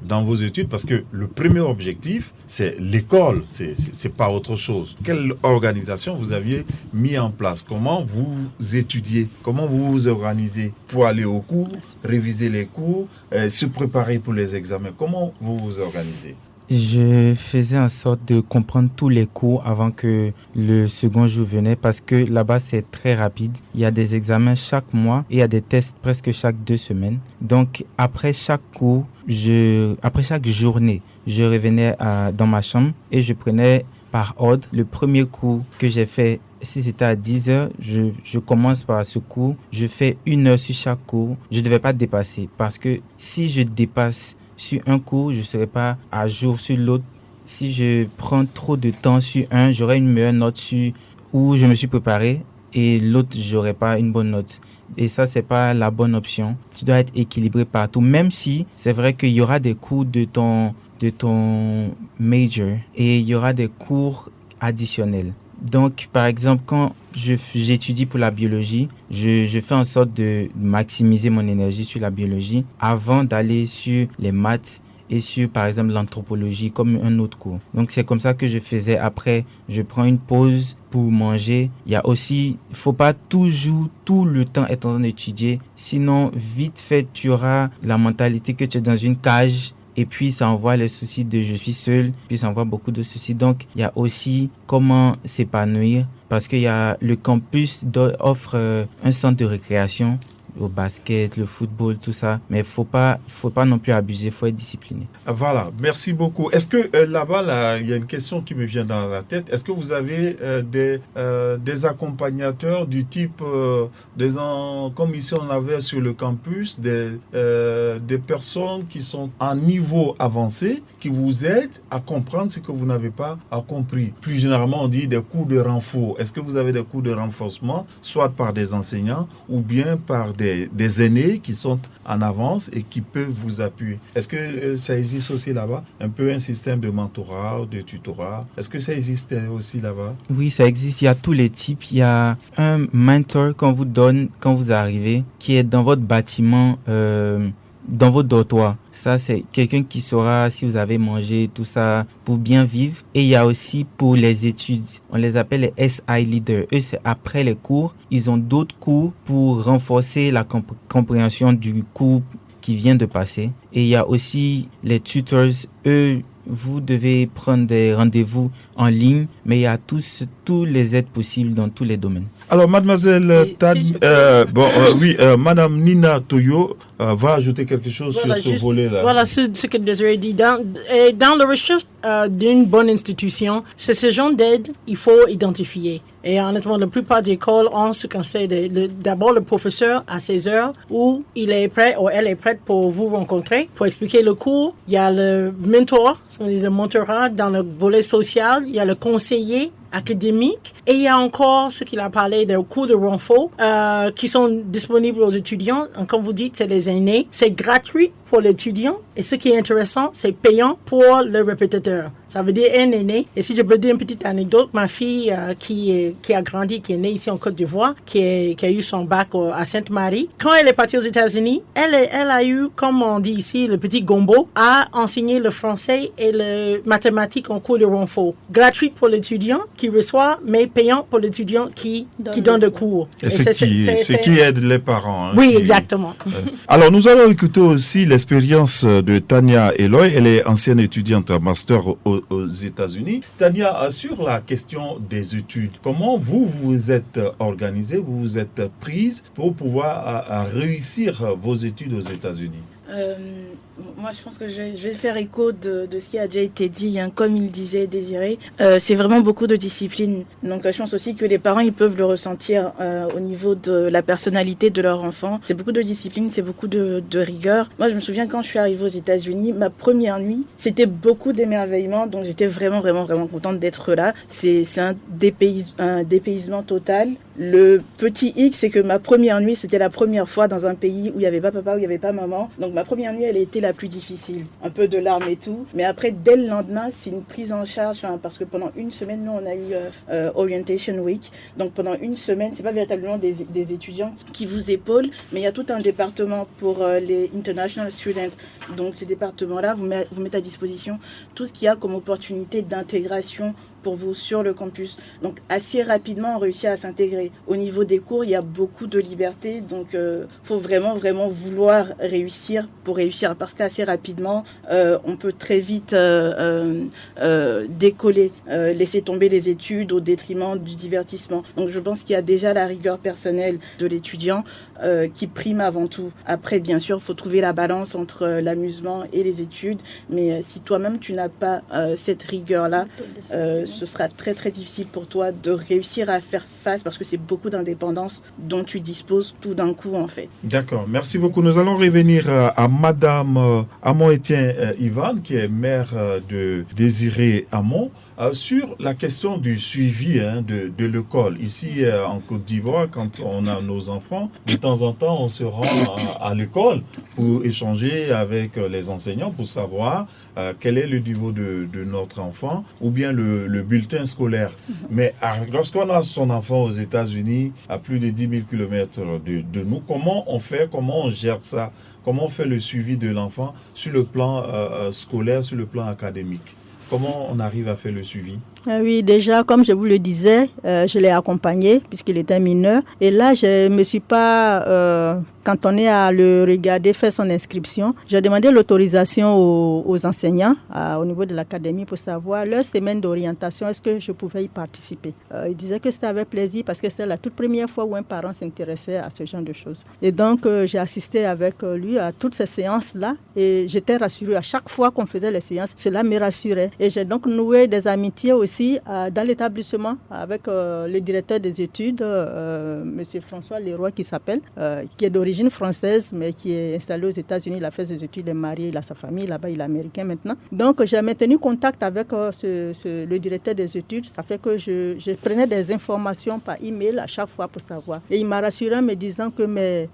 dans vos études? Parce que le premier objectif, c'est l'école, c'est pas autre chose. Quelle organisation vous aviez mis en place? Comment vous étudiez? Comment vous vous organisez pour aller aux cours, réviser les cours, se préparer pour les examens? Comment vous vous organisez? Je faisais en sorte de comprendre tous les cours avant que le second jour venait parce que là-bas, c'est très rapide. Il y a des examens chaque mois et il y a des tests presque chaque 2 semaines. Donc, après chaque cours, après chaque journée, je revenais dans ma chambre et je prenais par ordre le premier cours que j'ai fait. Si c'était à 10 heures, je commence par ce cours. Je fais 1 heure sur chaque cours. Je ne devais pas dépasser parce que si je dépasse sur un cours, je ne serai pas à jour sur l'autre. Si je prends trop de temps sur un, j'aurai une meilleure note sur où je me suis préparé et l'autre, je n'aurai pas une bonne note. Et ça, ce n'est pas la bonne option. Tu dois être équilibré partout, même si c'est vrai qu'il y aura des cours de ton major et il y aura des cours additionnels. Donc, par exemple, quand j'étudie pour la biologie, je fais en sorte de maximiser mon énergie sur la biologie avant d'aller sur les maths et sur, par exemple, l'anthropologie comme un autre cours. Donc, c'est comme ça que je faisais. Après, je prends une pause pour manger. Il y a aussi, il ne faut pas toujours, tout le temps être en train d'étudier. Sinon, vite fait, tu auras la mentalité que tu es dans une cage. Et puis, ça envoie les soucis de je suis seul, puis ça envoie beaucoup de soucis. Donc, il y a aussi comment s'épanouir parce qu'il y a le campus offre un centre de récréation, au basket, le football, tout ça. Mais faut pas non plus abuser, faut être discipliné. Voilà, merci beaucoup. Est-ce que là-bas, il y a une question qui me vient dans la tête. Est-ce que vous avez des accompagnateurs du type comme ici on avait sur le campus, des personnes qui sont à niveau avancé, qui vous aident à comprendre ce que vous n'avez pas compris? Plus généralement, on dit des cours de renfort. Est-ce que vous avez des cours de renforcement, soit par des enseignants ou bien par des des aînés qui sont en avance et qui peuvent vous appuyer. Est-ce que ça existe aussi là-bas? Un peu un système de mentorat, de tutorat. Est-ce que ça existe aussi là-bas? Oui, ça existe. Il y a tous les types. Il y a un mentor qu'on vous donne quand vous arrivez, qui est dans votre bâtiment, dans votre dortoir. Ça, c'est quelqu'un qui saura si vous avez mangé, tout ça, pour bien vivre. Et il y a aussi pour les études, on les appelle les SI leaders. Eux, c'est après les cours. Ils ont d'autres cours pour renforcer la compréhension du cours qui vient de passer. Et il y a aussi les tutors. Eux, vous devez prendre des rendez-vous en ligne, mais il y a tous les aides possibles dans tous les domaines. Alors, mademoiselle Madame Nina Toyo va ajouter quelque chose sur ce volet-là. Voilà ce que Désiré dit. Dans la recherche d'une bonne institution, c'est ce genre d'aide il faut identifier. Et honnêtement, la plupart des écoles ont ce qu'on sait. D'abord, le professeur à 16 heures où il est prêt ou elle est prête pour vous rencontrer, pour expliquer le cours. Il y a le mentor, on dit le mentorat dans le volet social. Il y a le conseiller académique et il y a encore ce qu'il a parlé des cours de renfort qui sont disponibles aux étudiants. Comme vous dites, c'est les aînés. C'est gratuit pour l'étudiant et ce qui est intéressant, c'est payant pour le répétiteur. Ça veut dire un aîné. Et si je peux dire une petite anecdote, ma fille qui a grandi, qui est née ici en Côte d'Ivoire, qui a eu son bac à Sainte-Marie, quand elle est partie aux États-Unis, elle a eu, comme on dit ici, le petit gombo, à enseigner le français et le mathématique en cours de renfort. Gratuit pour l'étudiant qui reçoit, mais payant pour l'étudiant qui donne le cours. Et c'est qui aide les parents. Oui, exactement. Alors, nous allons écouter aussi l'expérience de Tania Eloy. Elle est ancienne étudiante à master aux États-Unis. Tania, sur la question des études, comment vous êtes organisée, vous vous êtes prise pour pouvoir réussir vos études aux États-Unis? Moi, je pense que je vais faire écho de ce qui a déjà été dit, hein. Comme il disait Désiré, c'est vraiment beaucoup de discipline. Donc, je pense aussi que les parents, ils peuvent le ressentir au niveau de la personnalité de leur enfant. C'est beaucoup de discipline, c'est beaucoup de rigueur. Moi, je me souviens quand je suis arrivée aux États-Unis, ma première nuit, c'était beaucoup d'émerveillement. Donc, j'étais vraiment contente d'être là. C'est un dépaysement total. Le petit hic, c'est que ma première nuit, c'était la première fois dans un pays où il n'y avait pas papa, où il n'y avait pas maman. Donc, ma première nuit, elle a été la plus difficile. Un peu de larmes et tout. Mais après, dès le lendemain, c'est une prise en charge. Parce que pendant une semaine, nous, on a eu Orientation Week. Donc, pendant une semaine, c'est pas véritablement des étudiants qui vous épaulent, mais il y a tout un département pour les International Students. Donc, ces départements-là vous mettent à disposition tout ce qu'il y a comme opportunité d'intégration pour vous sur le campus. Donc assez rapidement on réussit à s'intégrer. Au niveau des cours, il y a beaucoup de liberté, donc faut vraiment vouloir réussir pour réussir, parce qu'assez rapidement on peut très vite décoller, laisser tomber les études au détriment du divertissement. Donc je pense qu'il y a déjà la rigueur personnelle de l'étudiant qui prime avant tout. Après, bien sûr, il faut trouver la balance entre l'amusement et les études, mais si toi-même tu n'as pas cette rigueur-là, ce sera très très difficile pour toi de réussir à faire face, parce que c'est beaucoup d'indépendance dont tu disposes tout d'un coup en fait. D'accord, merci beaucoup. Nous allons revenir à Madame Amon-Étienne Ivan, qui est mère de Désiré Amon. Sur la question du suivi de l'école, ici en Côte d'Ivoire, quand on a nos enfants, de temps en temps on se rend à l'école pour échanger avec les enseignants pour savoir quel est le niveau de notre enfant, ou bien le bulletin scolaire. Mais lorsqu'on a son enfant aux États-Unis, à plus de 10 000 km de nous, comment on fait, comment on gère ça, comment on fait le suivi de l'enfant sur le plan scolaire, sur le plan académique? Comment on arrive à faire le suivi? Oui, déjà, comme je vous le disais, je l'ai accompagné puisqu'il était mineur. Et là, je ne me suis pas cantonné à le regarder, faire son inscription. J'ai demandé l'autorisation aux enseignants au niveau de l'académie pour savoir leur semaine d'orientation, est-ce que je pouvais y participer. Ils disaient que c'était avec plaisir parce que c'était la toute première fois où un parent s'intéressait à ce genre de choses. Et donc, j'ai assisté avec lui à toutes ces séances-là et j'étais rassurée. À chaque fois qu'on faisait les séances, cela me rassurait. Et j'ai donc noué des amitiés aussi dans l'établissement avec le directeur des études, M. François Leroy, qui est d'origine d'origine française, mais qui est installé aux États-Unis. Il a fait ses études, il est marié, il a sa famille là-bas, il est américain maintenant. Donc, j'ai maintenu contact avec le directeur des études. Ça fait que je prenais des informations par email à chaque fois pour savoir. Et il m'a rassuré en me disant que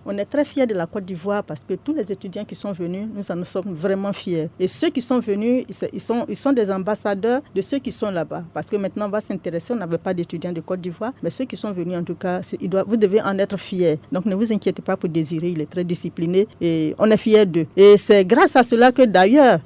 on est très fiers de la Côte d'Ivoire parce que tous les étudiants qui sont venus, nous en sommes vraiment fiers. Et ceux qui sont venus, ils sont des ambassadeurs de ceux qui sont là-bas. Parce que maintenant, on va s'intéresser, on n'avait pas d'étudiants de Côte d'Ivoire, mais ceux qui sont venus, en tout cas, vous devez en être fiers. Donc, ne vous inquiétez pas pour Désiré, il est très discipliné et on est fiers d'eux. Et c'est grâce à cela que d'ailleurs,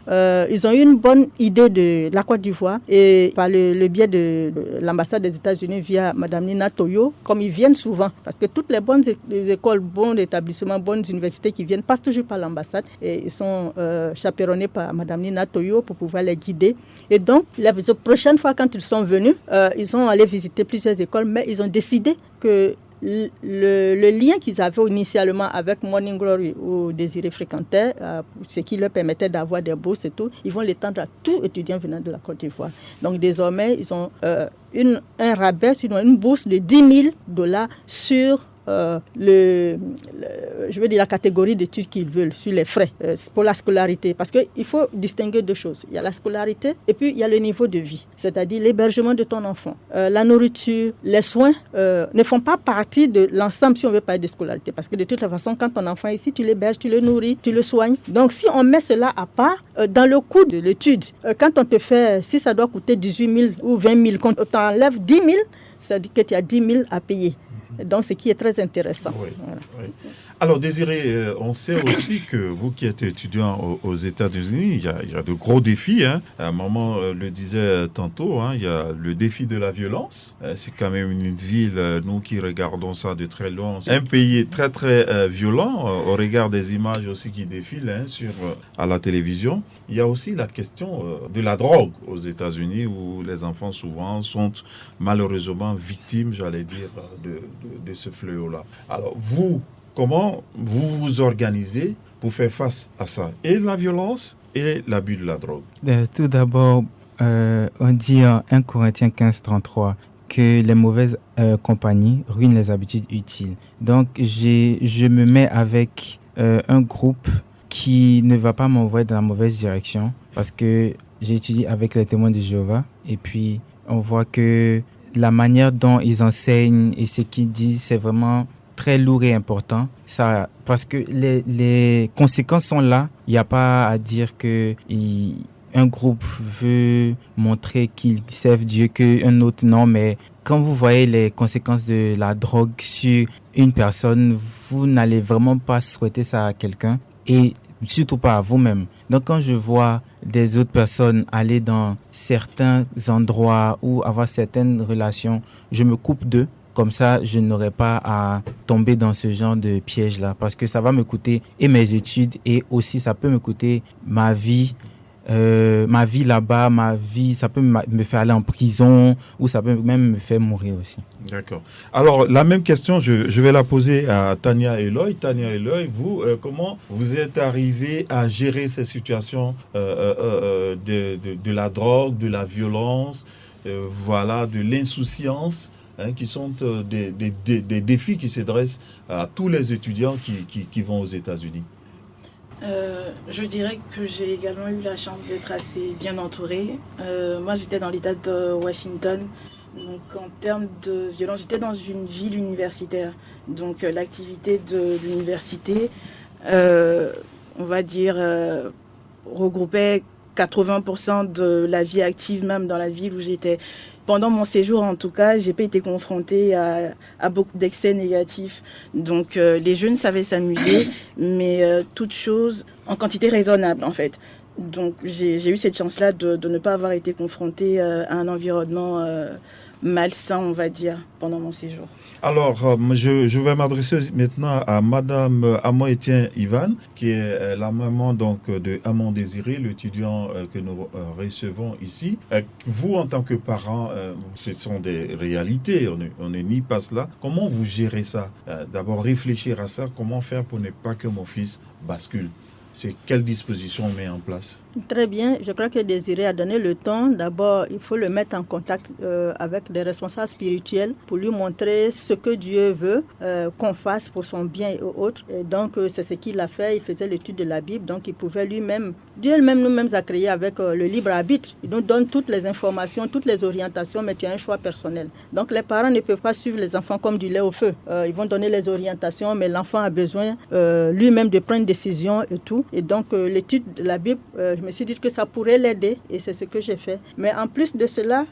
ils ont eu une bonne idée de la Côte d'Ivoire et par le biais de l'ambassade des États-Unis via Mme Nina Toyo, comme ils viennent souvent, parce que toutes les bonnes écoles, bons établissements, bonnes universités qui viennent passent toujours par l'ambassade et ils sont chaperonnés par Mme Nina Toyo pour pouvoir les guider. Et donc, la prochaine fois quand ils sont venus, ils sont allés visiter plusieurs écoles, mais ils ont décidé que le lien qu'ils avaient initialement avec Morning Glory ou Désiré fréquentait, ce qui leur permettait d'avoir des bourses et tout, ils vont l'étendre à tout étudiant venant de la Côte d'Ivoire. Donc désormais, ils ont un rabais, sinon une bourse de $10,000 sur je veux dire la catégorie d'études qu'ils veulent, sur les frais pour la scolarité. Parce qu'il faut distinguer deux choses. Il y a la scolarité et puis il y a le niveau de vie, c'est-à-dire l'hébergement de ton enfant. La nourriture, les soins ne font pas partie de l'ensemble si on veut parler de scolarité. Parce que de toute façon, quand ton enfant est ici, tu l'héberges, tu le nourris, tu le soignes. Donc si on met cela à part, dans le coût de l'étude, quand on te fait, si ça doit coûter 18 000 ou 20 000, quand on t'enlève 10 000, ça dit que tu as 10 000 à payer. Donc, ce qui est très intéressant. Oui, voilà. Oui. Alors, Désiré, on sait aussi que vous qui êtes étudiant aux États-Unis, il y a de gros défis. Maman le disait tantôt, il y a le défi de la violence. C'est quand même une ville, nous qui regardons ça de très loin, un pays très, très violent au regard des images aussi qui défilent à la télévision. Il y a aussi la question de la drogue aux États-Unis où les enfants souvent sont malheureusement victimes, j'allais dire, de ce fléau-là. Alors vous, comment vous vous organisez pour faire face à ça? Et la violence et l'abus de la drogue. Tout d'abord, on dit en 1 Corinthiens 15:33 que les mauvaises compagnies ruinent les habitudes utiles. Donc, je me mets avec un groupe qui ne va pas m'envoyer dans la mauvaise direction parce que j'ai étudié avec les témoins de Jéhovah et puis on voit que la manière dont ils enseignent et ce qu'ils disent, c'est vraiment très lourd et important. Ça, parce que les conséquences sont là. Il n'y a pas à dire que un groupe veut montrer qu'ils servent Dieu qu'un autre non, mais quand vous voyez les conséquences de la drogue sur une personne, vous n'allez vraiment pas souhaiter ça à quelqu'un et surtout pas à vous-même. Donc quand je vois des autres personnes aller dans certains endroits ou avoir certaines relations, je me coupe d'eux. Comme ça, je n'aurai pas à tomber dans ce genre de piège-là parce que ça va me coûter et mes études et aussi ça peut me coûter ma vie là-bas, ça peut me faire aller en prison ou ça peut même me faire mourir aussi. D'accord. Alors, la même question, je vais la poser à Tania Eloy. Tania Eloy, vous, comment vous êtes arrivé à gérer ces situations de la drogue, de la violence, de l'insouciance qui sont des défis qui s'adressent à tous les étudiants qui vont aux États-Unis? Je dirais que j'ai également eu la chance d'être assez bien entourée. Moi, j'étais dans l'État de Washington. Donc, en termes de violence, j'étais dans une ville universitaire. Donc, l'activité de l'université, on va dire, regroupait 80% de la vie active, même dans la ville où j'étais. Pendant mon séjour, en tout cas, j'ai pas été confrontée à beaucoup d'excès négatifs. Donc, les jeunes savaient s'amuser, mais toute chose en quantité raisonnable, en fait. Donc, j'ai eu cette chance-là de ne pas avoir été confrontée à un environnement malsain, on va dire, pendant mon séjour. Alors, je vais m'adresser maintenant à Madame Amo-Etienne Ivan, qui est la maman donc de Amon Désiré, l'étudiant que nous recevons ici. Vous, en tant que parent, ce sont des réalités, on n'est ni pas cela. Comment vous gérez ça? D'abord, réfléchir à ça, comment faire pour ne pas que mon fils bascule? c'est quelles dispositions on met en place? Très bien, je crois que Désiré a donné le temps. D'abord, il faut le mettre en contact avec des responsables spirituels pour lui montrer ce que Dieu veut qu'on fasse pour son bien et autres. Et donc, c'est ce qu'il a fait. Il faisait l'étude de la Bible, donc il pouvait lui-même, Dieu lui-même nous-mêmes a créé avec le libre arbitre. Il nous donne toutes les informations, toutes les orientations, mais tu as un choix personnel. Donc, les parents ne peuvent pas suivre les enfants comme du lait au feu. Ils vont donner les orientations, mais l'enfant a besoin lui-même de prendre une décision et tout. Et donc, l'étude de la Bible, je me suis dit que ça pourrait l'aider et c'est ce que j'ai fait. Mais en plus de cela,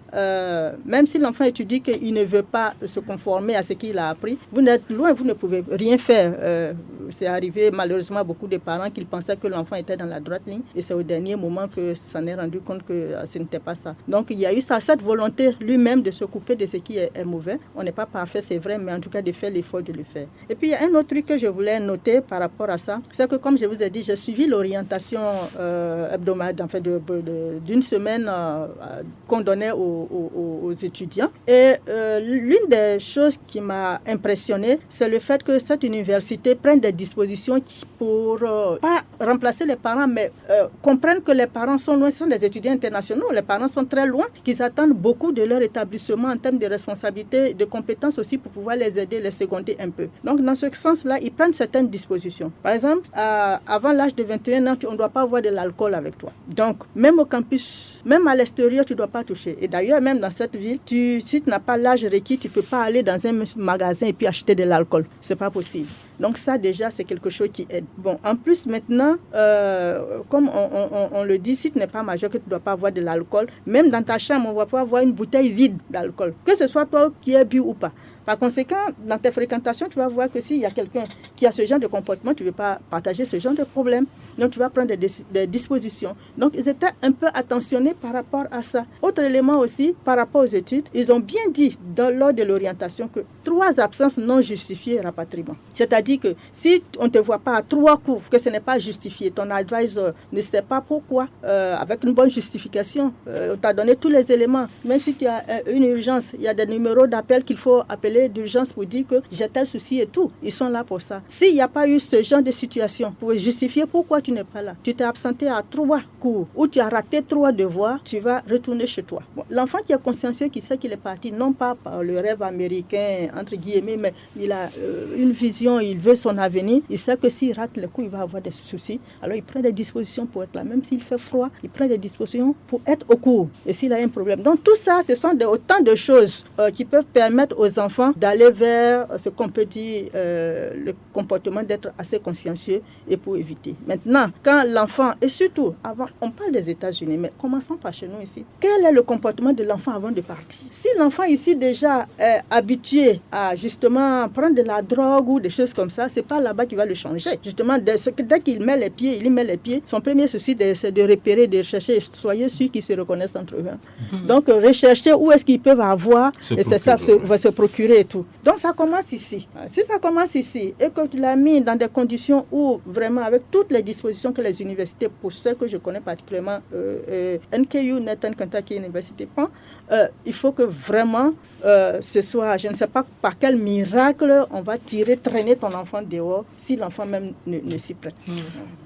même si l'enfant étudie qu'il ne veut pas se conformer à ce qu'il a appris, vous n'êtes loin, vous ne pouvez rien faire. C'est arrivé malheureusement à beaucoup de parents qui pensaient que l'enfant était dans la droite ligne et c'est au dernier moment que s'en est rendu compte que ce n'était pas ça. Donc il y a eu cette volonté lui-même de se couper de ce qui est mauvais. On n'est pas parfait, c'est vrai, mais en tout cas de faire l'effort de le faire. Et puis il y a un autre truc que je voulais noter par rapport à ça, c'est que comme je vous ai dit, j'ai suivi l'orientation hebdomadaire, en fait, d'une semaine qu'on donnait aux étudiants. Et l'une des choses qui m'a impressionnée, c'est le fait que cette université prenne des dispositions pour pas remplacer les parents, mais comprennent que les parents sont loin, sont des étudiants internationaux, les parents sont très loin, qu'ils attendent beaucoup de leur établissement en termes de responsabilité, de compétences aussi pour pouvoir les aider, les seconder un peu. Donc dans ce sens-là, ils prennent certaines dispositions. Par exemple, avant l'âge de 21 ans, on ne doit pas avoir de l'alcool avec toi. Donc, même au campus, même à l'extérieur, tu ne dois pas toucher. Et d'ailleurs, même dans cette ville, si tu n'as pas l'âge requis, tu ne peux pas aller dans un magasin et puis acheter de l'alcool. Ce n'est pas possible. Donc ça, déjà, c'est quelque chose qui aide. Bon, en plus, maintenant, comme on le dit, si tu n'es pas majeur, que tu ne dois pas avoir de l'alcool, même dans ta chambre, on ne va pas avoir une bouteille vide d'alcool, que ce soit toi qui aies bu ou pas. Par conséquent, dans tes fréquentations, tu vas voir que s'il y a quelqu'un qui a ce genre de comportement, tu ne veux pas partager ce genre de problème. Donc, tu vas prendre des dispositions. Donc, ils étaient un peu attentionnés par rapport à ça. Autre élément aussi, par rapport aux études, ils ont bien dit lors de l'orientation que 3 absences non justifiées rapatriement. C'est-à-dire que si on ne te voit pas à 3 cours, que ce n'est pas justifié, ton advisor ne sait pas pourquoi, avec une bonne justification, on t'a donné tous les éléments. Même si tu as une urgence, il y a des numéros d'appel qu'il faut appeler d'urgence pour dire que j'ai tel souci et tout. Ils sont là pour ça. S'il n'y a pas eu ce genre de situation pour justifier pourquoi tu n'es pas là, tu t'es absenté à 3 cours ou tu as raté 3 devoirs, tu vas retourner chez toi. Bon, l'enfant qui est consciencieux, qui sait qu'il est parti, non pas par le rêve américain, entre guillemets, mais il a une vision, il veut son avenir, il sait que s'il rate le coup, il va avoir des soucis. Alors il prend des dispositions pour être là. Même s'il fait froid, il prend des dispositions pour être au cours. Et s'il a un problème. Donc tout ça, ce sont autant de choses qui peuvent permettre aux enfants d'aller vers ce qu'on peut dire le comportement d'être assez consciencieux et pour éviter. Maintenant, quand l'enfant, et surtout, avant, on parle des États-Unis, mais commençons par chez nous ici. Quel est le comportement de l'enfant avant de partir? Si l'enfant ici déjà est habitué à justement prendre de la drogue ou des choses comme ça, c'est pas là-bas qu'il va le changer. Justement, dès qu'il met les pieds, il y met les pieds, son premier souci c'est de repérer, de rechercher, soyez sûr qu'ils se reconnaissent entre eux. Donc, rechercher où est-ce qu'ils peuvent avoir, et c'est ça, va se procurer et tout. Donc, ça commence ici. Si ça commence ici et que tu l'as mis dans des conditions où, vraiment, avec toutes les dispositions que les universités, pour ceux que je connais particulièrement, NKU, Nathan Kentucky University, prend, il faut que vraiment ce soit, je ne sais pas par quel miracle, on va traîner ton enfant dehors si l'enfant même ne s'y prête.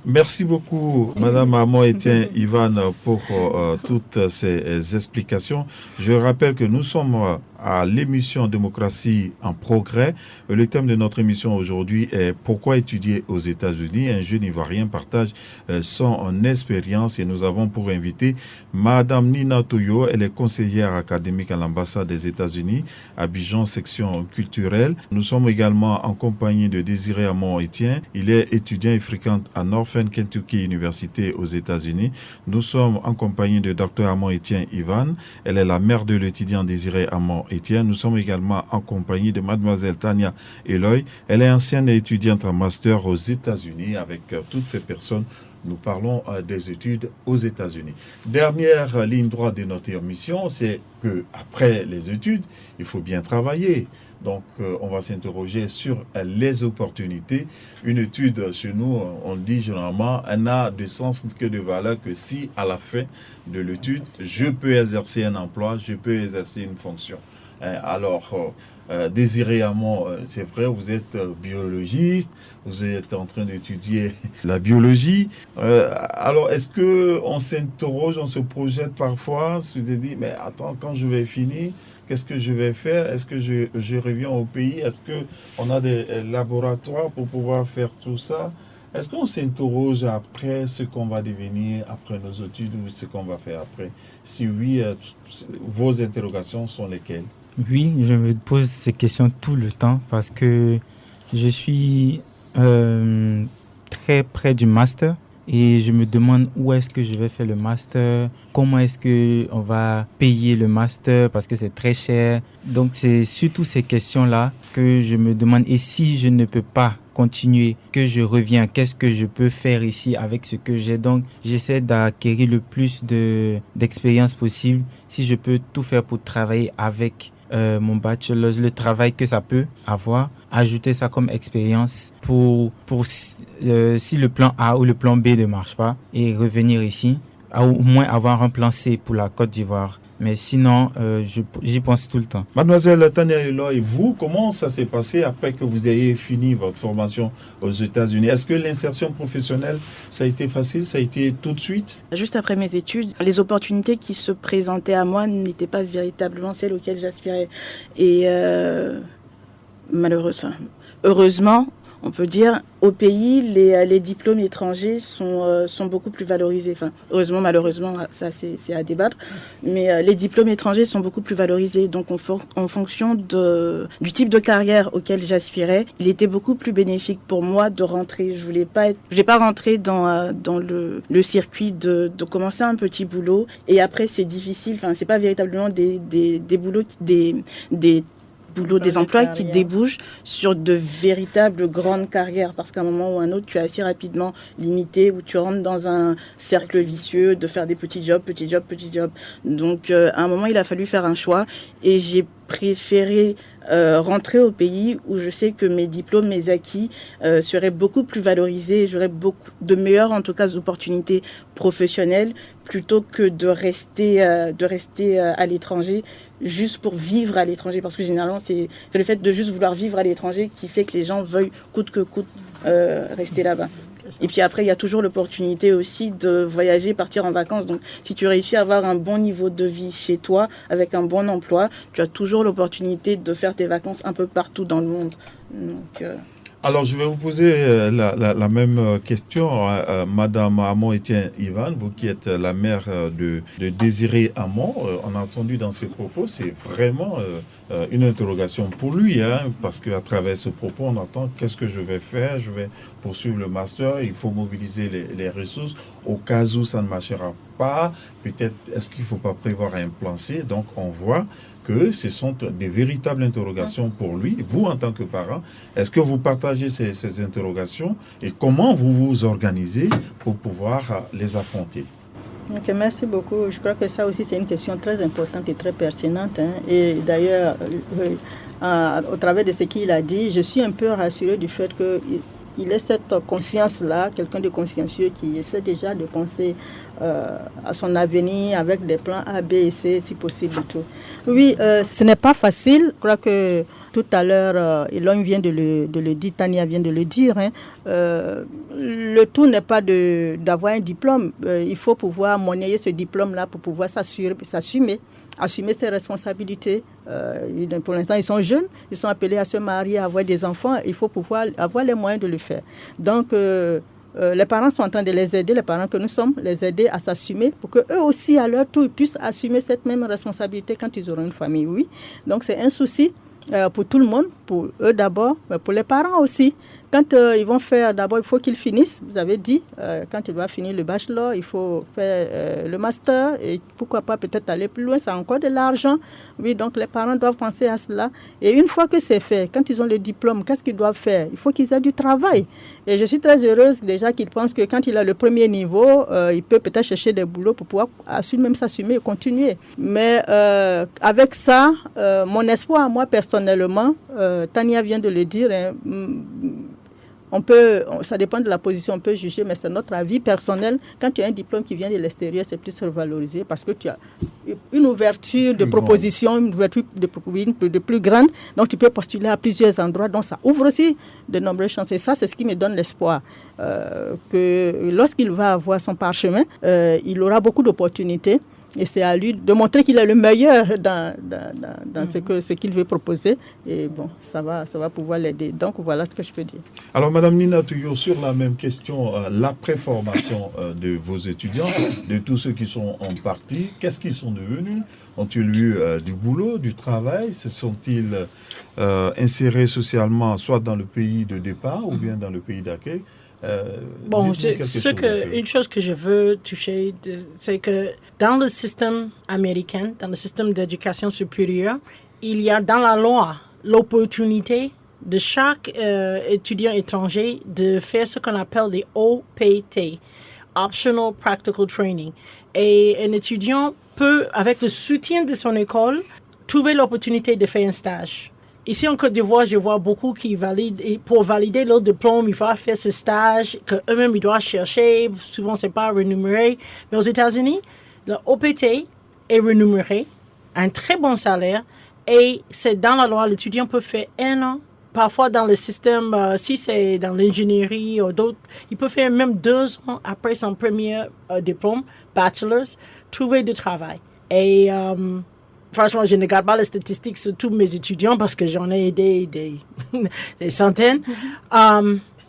Merci beaucoup, Madame Amon-Étienne Ivan, pour toutes ces explications. Je rappelle que nous sommes à l'émission Démocratie en progrès. Le thème de notre émission aujourd'hui est pourquoi étudier aux États-Unis. Un jeune ivoirien partage son expérience et nous avons pour invité Madame Nina Toyo. Elle est conseillère académique à l'ambassade des États-Unis, Abidjan, section culturelle. Nous sommes également en compagnie de Désiré Amon-Étienne. Il est étudiant et fréquente à Northern Kentucky University aux États-Unis. Nous sommes en compagnie de Dr Amon-Étienne Ivan. Elle est la mère de l'étudiant Désiré Amon-Étienne. Nous sommes également en compagnie de Mademoiselle Tania Eloy. Elle est ancienne étudiante en master aux États-Unis. Avec toutes ces personnes, nous parlons des études aux États-Unis. Dernière ligne droite de notre émission, c'est qu'après les études, il faut bien travailler. Donc, on va s'interroger sur les opportunités. Une étude, chez nous, on dit généralement, elle n'a de sens que de valeur que si, à la fin de l'étude, je peux exercer un emploi, je peux exercer une fonction. Alors, Désiré Amon, c'est vrai, vous êtes biologiste, vous êtes en train d'étudier la biologie. Alors, est-ce qu'on s'interroge, on se projette parfois, on se dit, mais attends, quand je vais finir, qu'est-ce que je vais faire? Est-ce que je reviens au pays? Est-ce qu'on a des laboratoires pour pouvoir faire tout ça? Est-ce qu'on s'interroge après ce qu'on va devenir après nos études ou ce qu'on va faire après? Si oui, vos interrogations sont lesquelles? Oui, je me pose ces questions tout le temps parce que je suis très près du master et je me demande où est-ce que je vais faire le master, comment est-ce qu'on va payer le master parce que c'est très cher. Donc c'est surtout ces questions-là que je me demande. Et si je ne peux pas continuer, que je reviens, qu'est-ce que je peux faire ici avec ce que j'ai? Donc j'essaie d'acquérir le plus d'expérience possible. Si je peux tout faire pour travailler avec mon bachelor, le travail que ça peut avoir, ajouter ça comme expérience pour si le plan A ou le plan B ne marche pas et revenir ici, au moins avoir un plan C pour la Côte d'Ivoire. Mais sinon, j'y pense tout le temps. Mademoiselle Tania Eloy, vous, comment ça s'est passé après que vous ayez fini votre formation aux États-Unis? Est-ce que l'insertion professionnelle, ça a été facile? Ça a été tout de suite? Juste après mes études, les opportunités qui se présentaient à moi n'étaient pas véritablement celles auxquelles j'aspirais. Et malheureusement, heureusement, on peut dire, au pays, les diplômes étrangers sont beaucoup plus valorisés. Enfin, heureusement, malheureusement, ça c'est à débattre. Mais les diplômes étrangers sont beaucoup plus valorisés. Donc, en fonction du type de carrière auquel j'aspirais, il était beaucoup plus bénéfique pour moi de rentrer. Je voulais pas rentrer dans le circuit de commencer un petit boulot. Et après, c'est difficile. Enfin, c'est pas véritablement des boulots, des emplois qui débouchent sur de véritables grandes carrières, parce qu'à un moment ou un autre, tu es assez rapidement limité, où tu rentres dans un cercle vicieux de faire des petits jobs. Donc, à un moment, il a fallu faire un choix et j'ai préféré rentrer au pays où je sais que mes diplômes, mes acquis seraient beaucoup plus valorisés, j'aurais beaucoup de meilleures, en tout cas, opportunités professionnelles, plutôt que de rester à l'étranger juste pour vivre à l'étranger, parce que généralement c'est le fait de juste vouloir vivre à l'étranger qui fait que les gens veuillent coûte que coûte rester là-bas. Et puis après, il y a toujours l'opportunité aussi de voyager, partir en vacances. Donc, si tu réussis à avoir un bon niveau de vie chez toi, avec un bon emploi, tu as toujours l'opportunité de faire tes vacances un peu partout dans le monde. Donc, alors, je vais vous poser la même question, Madame Amon-Etienne Ivan, vous qui êtes la mère de Désiré Amon. On a entendu dans ses propos, c'est vraiment une interrogation pour lui, parce qu'à travers ce propos, on entend qu'est-ce que je vais faire? Je vais poursuivre le master, il faut mobiliser les ressources au cas où ça ne marchera pas. Peut-être, est-ce qu'il ne faut pas prévoir un plan C? Donc, on voit que ce sont des véritables interrogations pour lui. Vous, en tant que parent, est-ce que vous partagez ces interrogations et comment vous vous organisez pour pouvoir les affronter? Ok, merci beaucoup. Je crois que ça aussi, c'est une question très importante et très pertinente. Et d'ailleurs, au travers de ce qu'il a dit, je suis un peu rassurée du fait qu'il ait cette conscience-là, quelqu'un de consciencieux qui essaie déjà de penser à son avenir avec des plans A, B et C, si possible. Tout. Oui, ce n'est pas facile. Je crois que tout à l'heure, Elon vient de le dire, Tania vient de le dire. Le tout n'est pas d'avoir un diplôme. Il faut pouvoir monnayer ce diplôme-là pour pouvoir s'assumer ses responsabilités. Pour l'instant, ils sont jeunes, ils sont appelés à se marier, à avoir des enfants. Il faut pouvoir avoir les moyens de le faire. Donc, les parents sont en train de les aider, les parents que nous sommes, les aider à s'assumer pour qu'eux aussi, à leur tour, ils puissent assumer cette même responsabilité quand ils auront une famille. Oui. Donc, c'est un souci pour tout le monde, pour eux d'abord, mais pour les parents aussi. Quand ils vont faire, d'abord, il faut qu'ils finissent. Vous avez dit, quand ils doivent finir le bachelor, il faut faire le master et pourquoi pas peut-être aller plus loin, c'est encore de l'argent. Oui, donc les parents doivent penser à cela. Et une fois que c'est fait, quand ils ont le diplôme, qu'est-ce qu'ils doivent faire? Il faut qu'ils aient du travail. Et je suis très heureuse déjà qu'ils pensent que quand il a le premier niveau, il peut peut-être chercher des boulots pour pouvoir même s'assumer et continuer. Mais avec ça, mon espoir, moi personnellement, Tania vient de le dire, ça dépend de la position, on peut juger, mais c'est notre avis personnel. Quand tu as un diplôme qui vient de l'extérieur, c'est plus revalorisé parce que tu as une ouverture de proposition, une ouverture de plus grande. Donc, tu peux postuler à plusieurs endroits. Donc, ça ouvre aussi de nombreuses chances. Et ça, c'est ce qui me donne l'espoir que lorsqu'il va avoir son parchemin, il aura beaucoup d'opportunités. Et c'est à lui de montrer qu'il est le meilleur dans ce qu'il veut proposer. Et bon, ça va pouvoir l'aider. Donc, voilà ce que je peux dire. Alors, Madame Nina Touyo, sur la même question, l'après-formation de vos étudiants, de tous ceux qui sont en partie, qu'est-ce qu'ils sont devenus? Ont-ils eu du boulot, du travail? Se sont-ils insérés socialement, soit dans le pays de départ ou bien dans le pays d'accueil? Une chose que je veux toucher, c'est que dans le système américain, dans le système d'éducation supérieure, il y a dans la loi l'opportunité de chaque étudiant étranger de faire ce qu'on appelle les OPT, Optional Practical Training. Et un étudiant peut, avec le soutien de son école, trouver l'opportunité de faire un stage. Ici, en Côte d'Ivoire, je vois beaucoup qui valident, et pour valider leur diplôme, il faut faire ce stage qu'eux-mêmes, ils doivent chercher. Souvent, ce n'est pas rémunéré. Mais aux États-Unis, le OPT est rémunéré, un très bon salaire, et c'est dans la loi, l'étudiant peut faire 1 an. Parfois, dans le système, si c'est dans l'ingénierie ou d'autres, il peut faire même 2 ans après son premier diplôme, bachelor's, trouver du travail. Et franchement, je ne garde pas les statistiques sur tous mes étudiants parce que j'en ai aidé des centaines.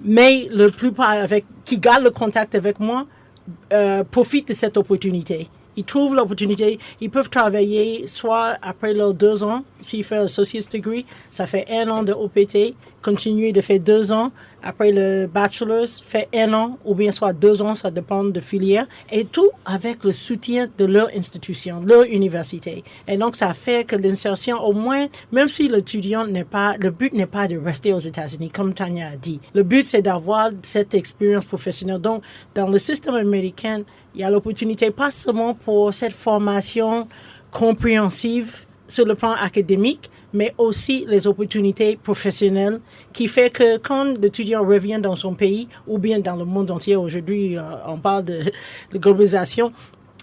Mais la plupart qui gardent le contact avec moi profitent de cette opportunité. Ils trouvent l'opportunité, ils peuvent travailler soit après leurs 2 ans, s'ils font associate's degree, ça fait 1 an de OPT, continuer de faire 2 ans, après le bachelor's, fait 1 an, ou bien soit 2 ans, ça dépend de filière, et tout avec le soutien de leur institution, leur université. Et donc, ça fait que l'insertion, au moins, même si l'étudiant le but n'est pas de rester aux États-Unis, comme Tania a dit. Le but, c'est d'avoir cette expérience professionnelle. Donc, dans le système américain, il y a l'opportunité, pas seulement pour cette formation compréhensive sur le plan académique, mais aussi les opportunités professionnelles qui fait que quand l'étudiant revient dans son pays ou bien dans le monde entier, aujourd'hui on parle de globalisation,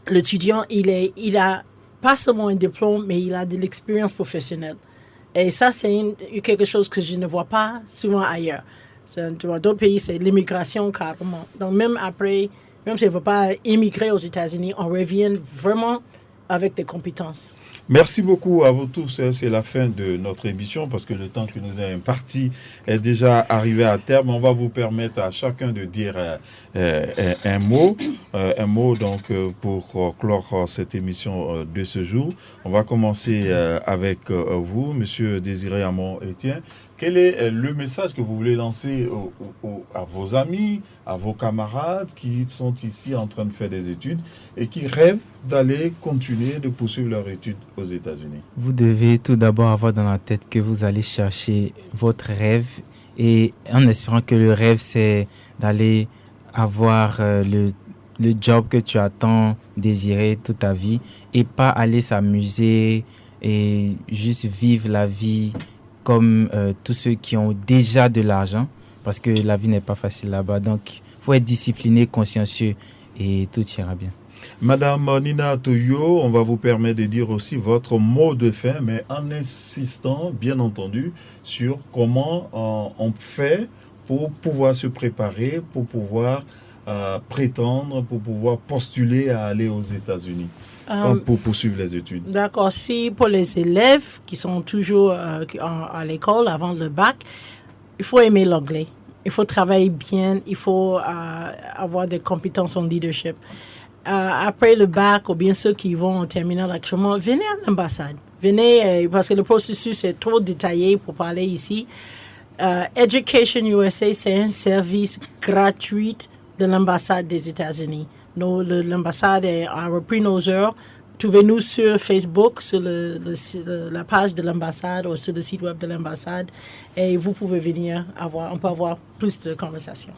l'étudiant il a pas seulement un diplôme, mais il a de l'expérience professionnelle. Et ça, c'est quelque chose que je ne vois pas souvent ailleurs. Dans d'autres pays, c'est l'immigration carrément. Donc même si on ne veut pas immigrer aux États-Unis, on revient vraiment avec des compétences. Merci beaucoup à vous tous. C'est la fin de notre émission parce que le temps qui nous est imparti est déjà arrivé à terme. On va vous permettre à chacun de dire un mot donc pour clore cette émission de ce jour. On va commencer avec vous, Monsieur Désiré Amon-Etienne. Quel est le message que vous voulez lancer à vos amis, à vos camarades qui sont ici en train de faire des études et qui rêvent d'aller continuer de poursuivre leurs études aux États-Unis? Vous devez tout d'abord avoir dans la tête que vous allez chercher votre rêve et en espérant que le rêve, c'est d'aller avoir le job que tu as tant désiré toute ta vie et pas aller s'amuser et juste vivre la vie comme tous ceux qui ont déjà de l'argent, parce que la vie n'est pas facile là-bas. Donc, il faut être discipliné, consciencieux, et tout ira bien. Madame Nina Touyo, on va vous permettre de dire aussi votre mot de fin, mais en insistant, bien entendu, sur comment on fait pour pouvoir se préparer, pour pouvoir prétendre, pour pouvoir postuler à aller aux États-Unis. Pour poursuivre les études. D'accord. Si pour les élèves qui sont toujours à l'école avant le bac, il faut aimer l'anglais. Il faut travailler bien. Il faut avoir des compétences en leadership. Après le bac, ou bien ceux qui vont en terminale actuellement, venez à l'ambassade. Venez, parce que le processus est trop détaillé pour parler ici. Education USA, c'est un service gratuit de l'ambassade des États-Unis. L'ambassade a repris nos heures trouvez-nous sur Facebook, sur la page de l'ambassade ou sur le site web de l'ambassade et vous pouvez venir on peut avoir plus de conversations.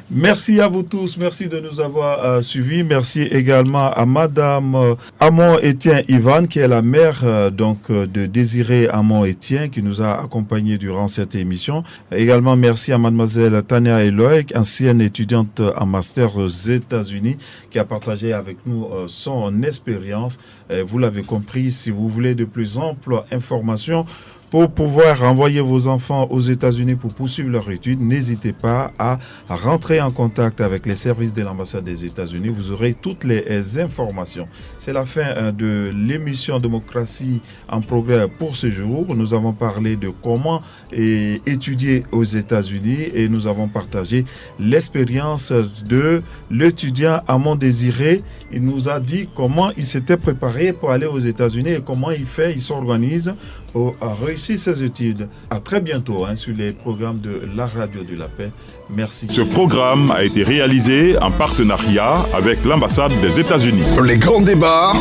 Merci à vous tous, merci de nous avoir suivis. Merci également à Madame Hamon-Etienne qui est la mère de Désiré Hamon-Etienne qui nous a accompagnés durant cette émission. Également merci à Mademoiselle Tania Eloy, ancienne étudiante en master aux États-Unis qui a partagé avec nous son expérience. Vous l'avez compris, si vous voulez de plus amples informations pour pouvoir envoyer vos enfants aux États-Unis pour poursuivre leur étude, n'hésitez pas à rentrer en contact avec les services de l'ambassade des États-Unis. Vous aurez toutes les informations. C'est la fin de l'émission Démocratie en progrès pour ce jour. Nous avons parlé de comment étudier aux États-Unis et nous avons partagé l'expérience de l'étudiant Hamon Désiré. Il nous a dit comment il s'était préparé pour aller aux États-Unis et comment il s'organise pour réussir ses études. À très bientôt sur les programmes de la Radio de la Paix. Merci. Ce programme a été réalisé en partenariat avec l'ambassade des États-Unis. Les grands débats.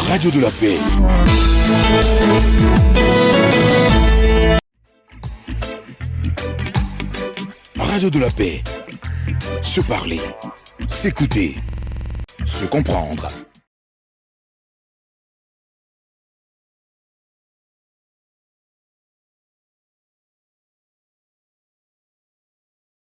Radio de la Paix. Radio de la Paix. Se parler, s'écouter, se comprendre.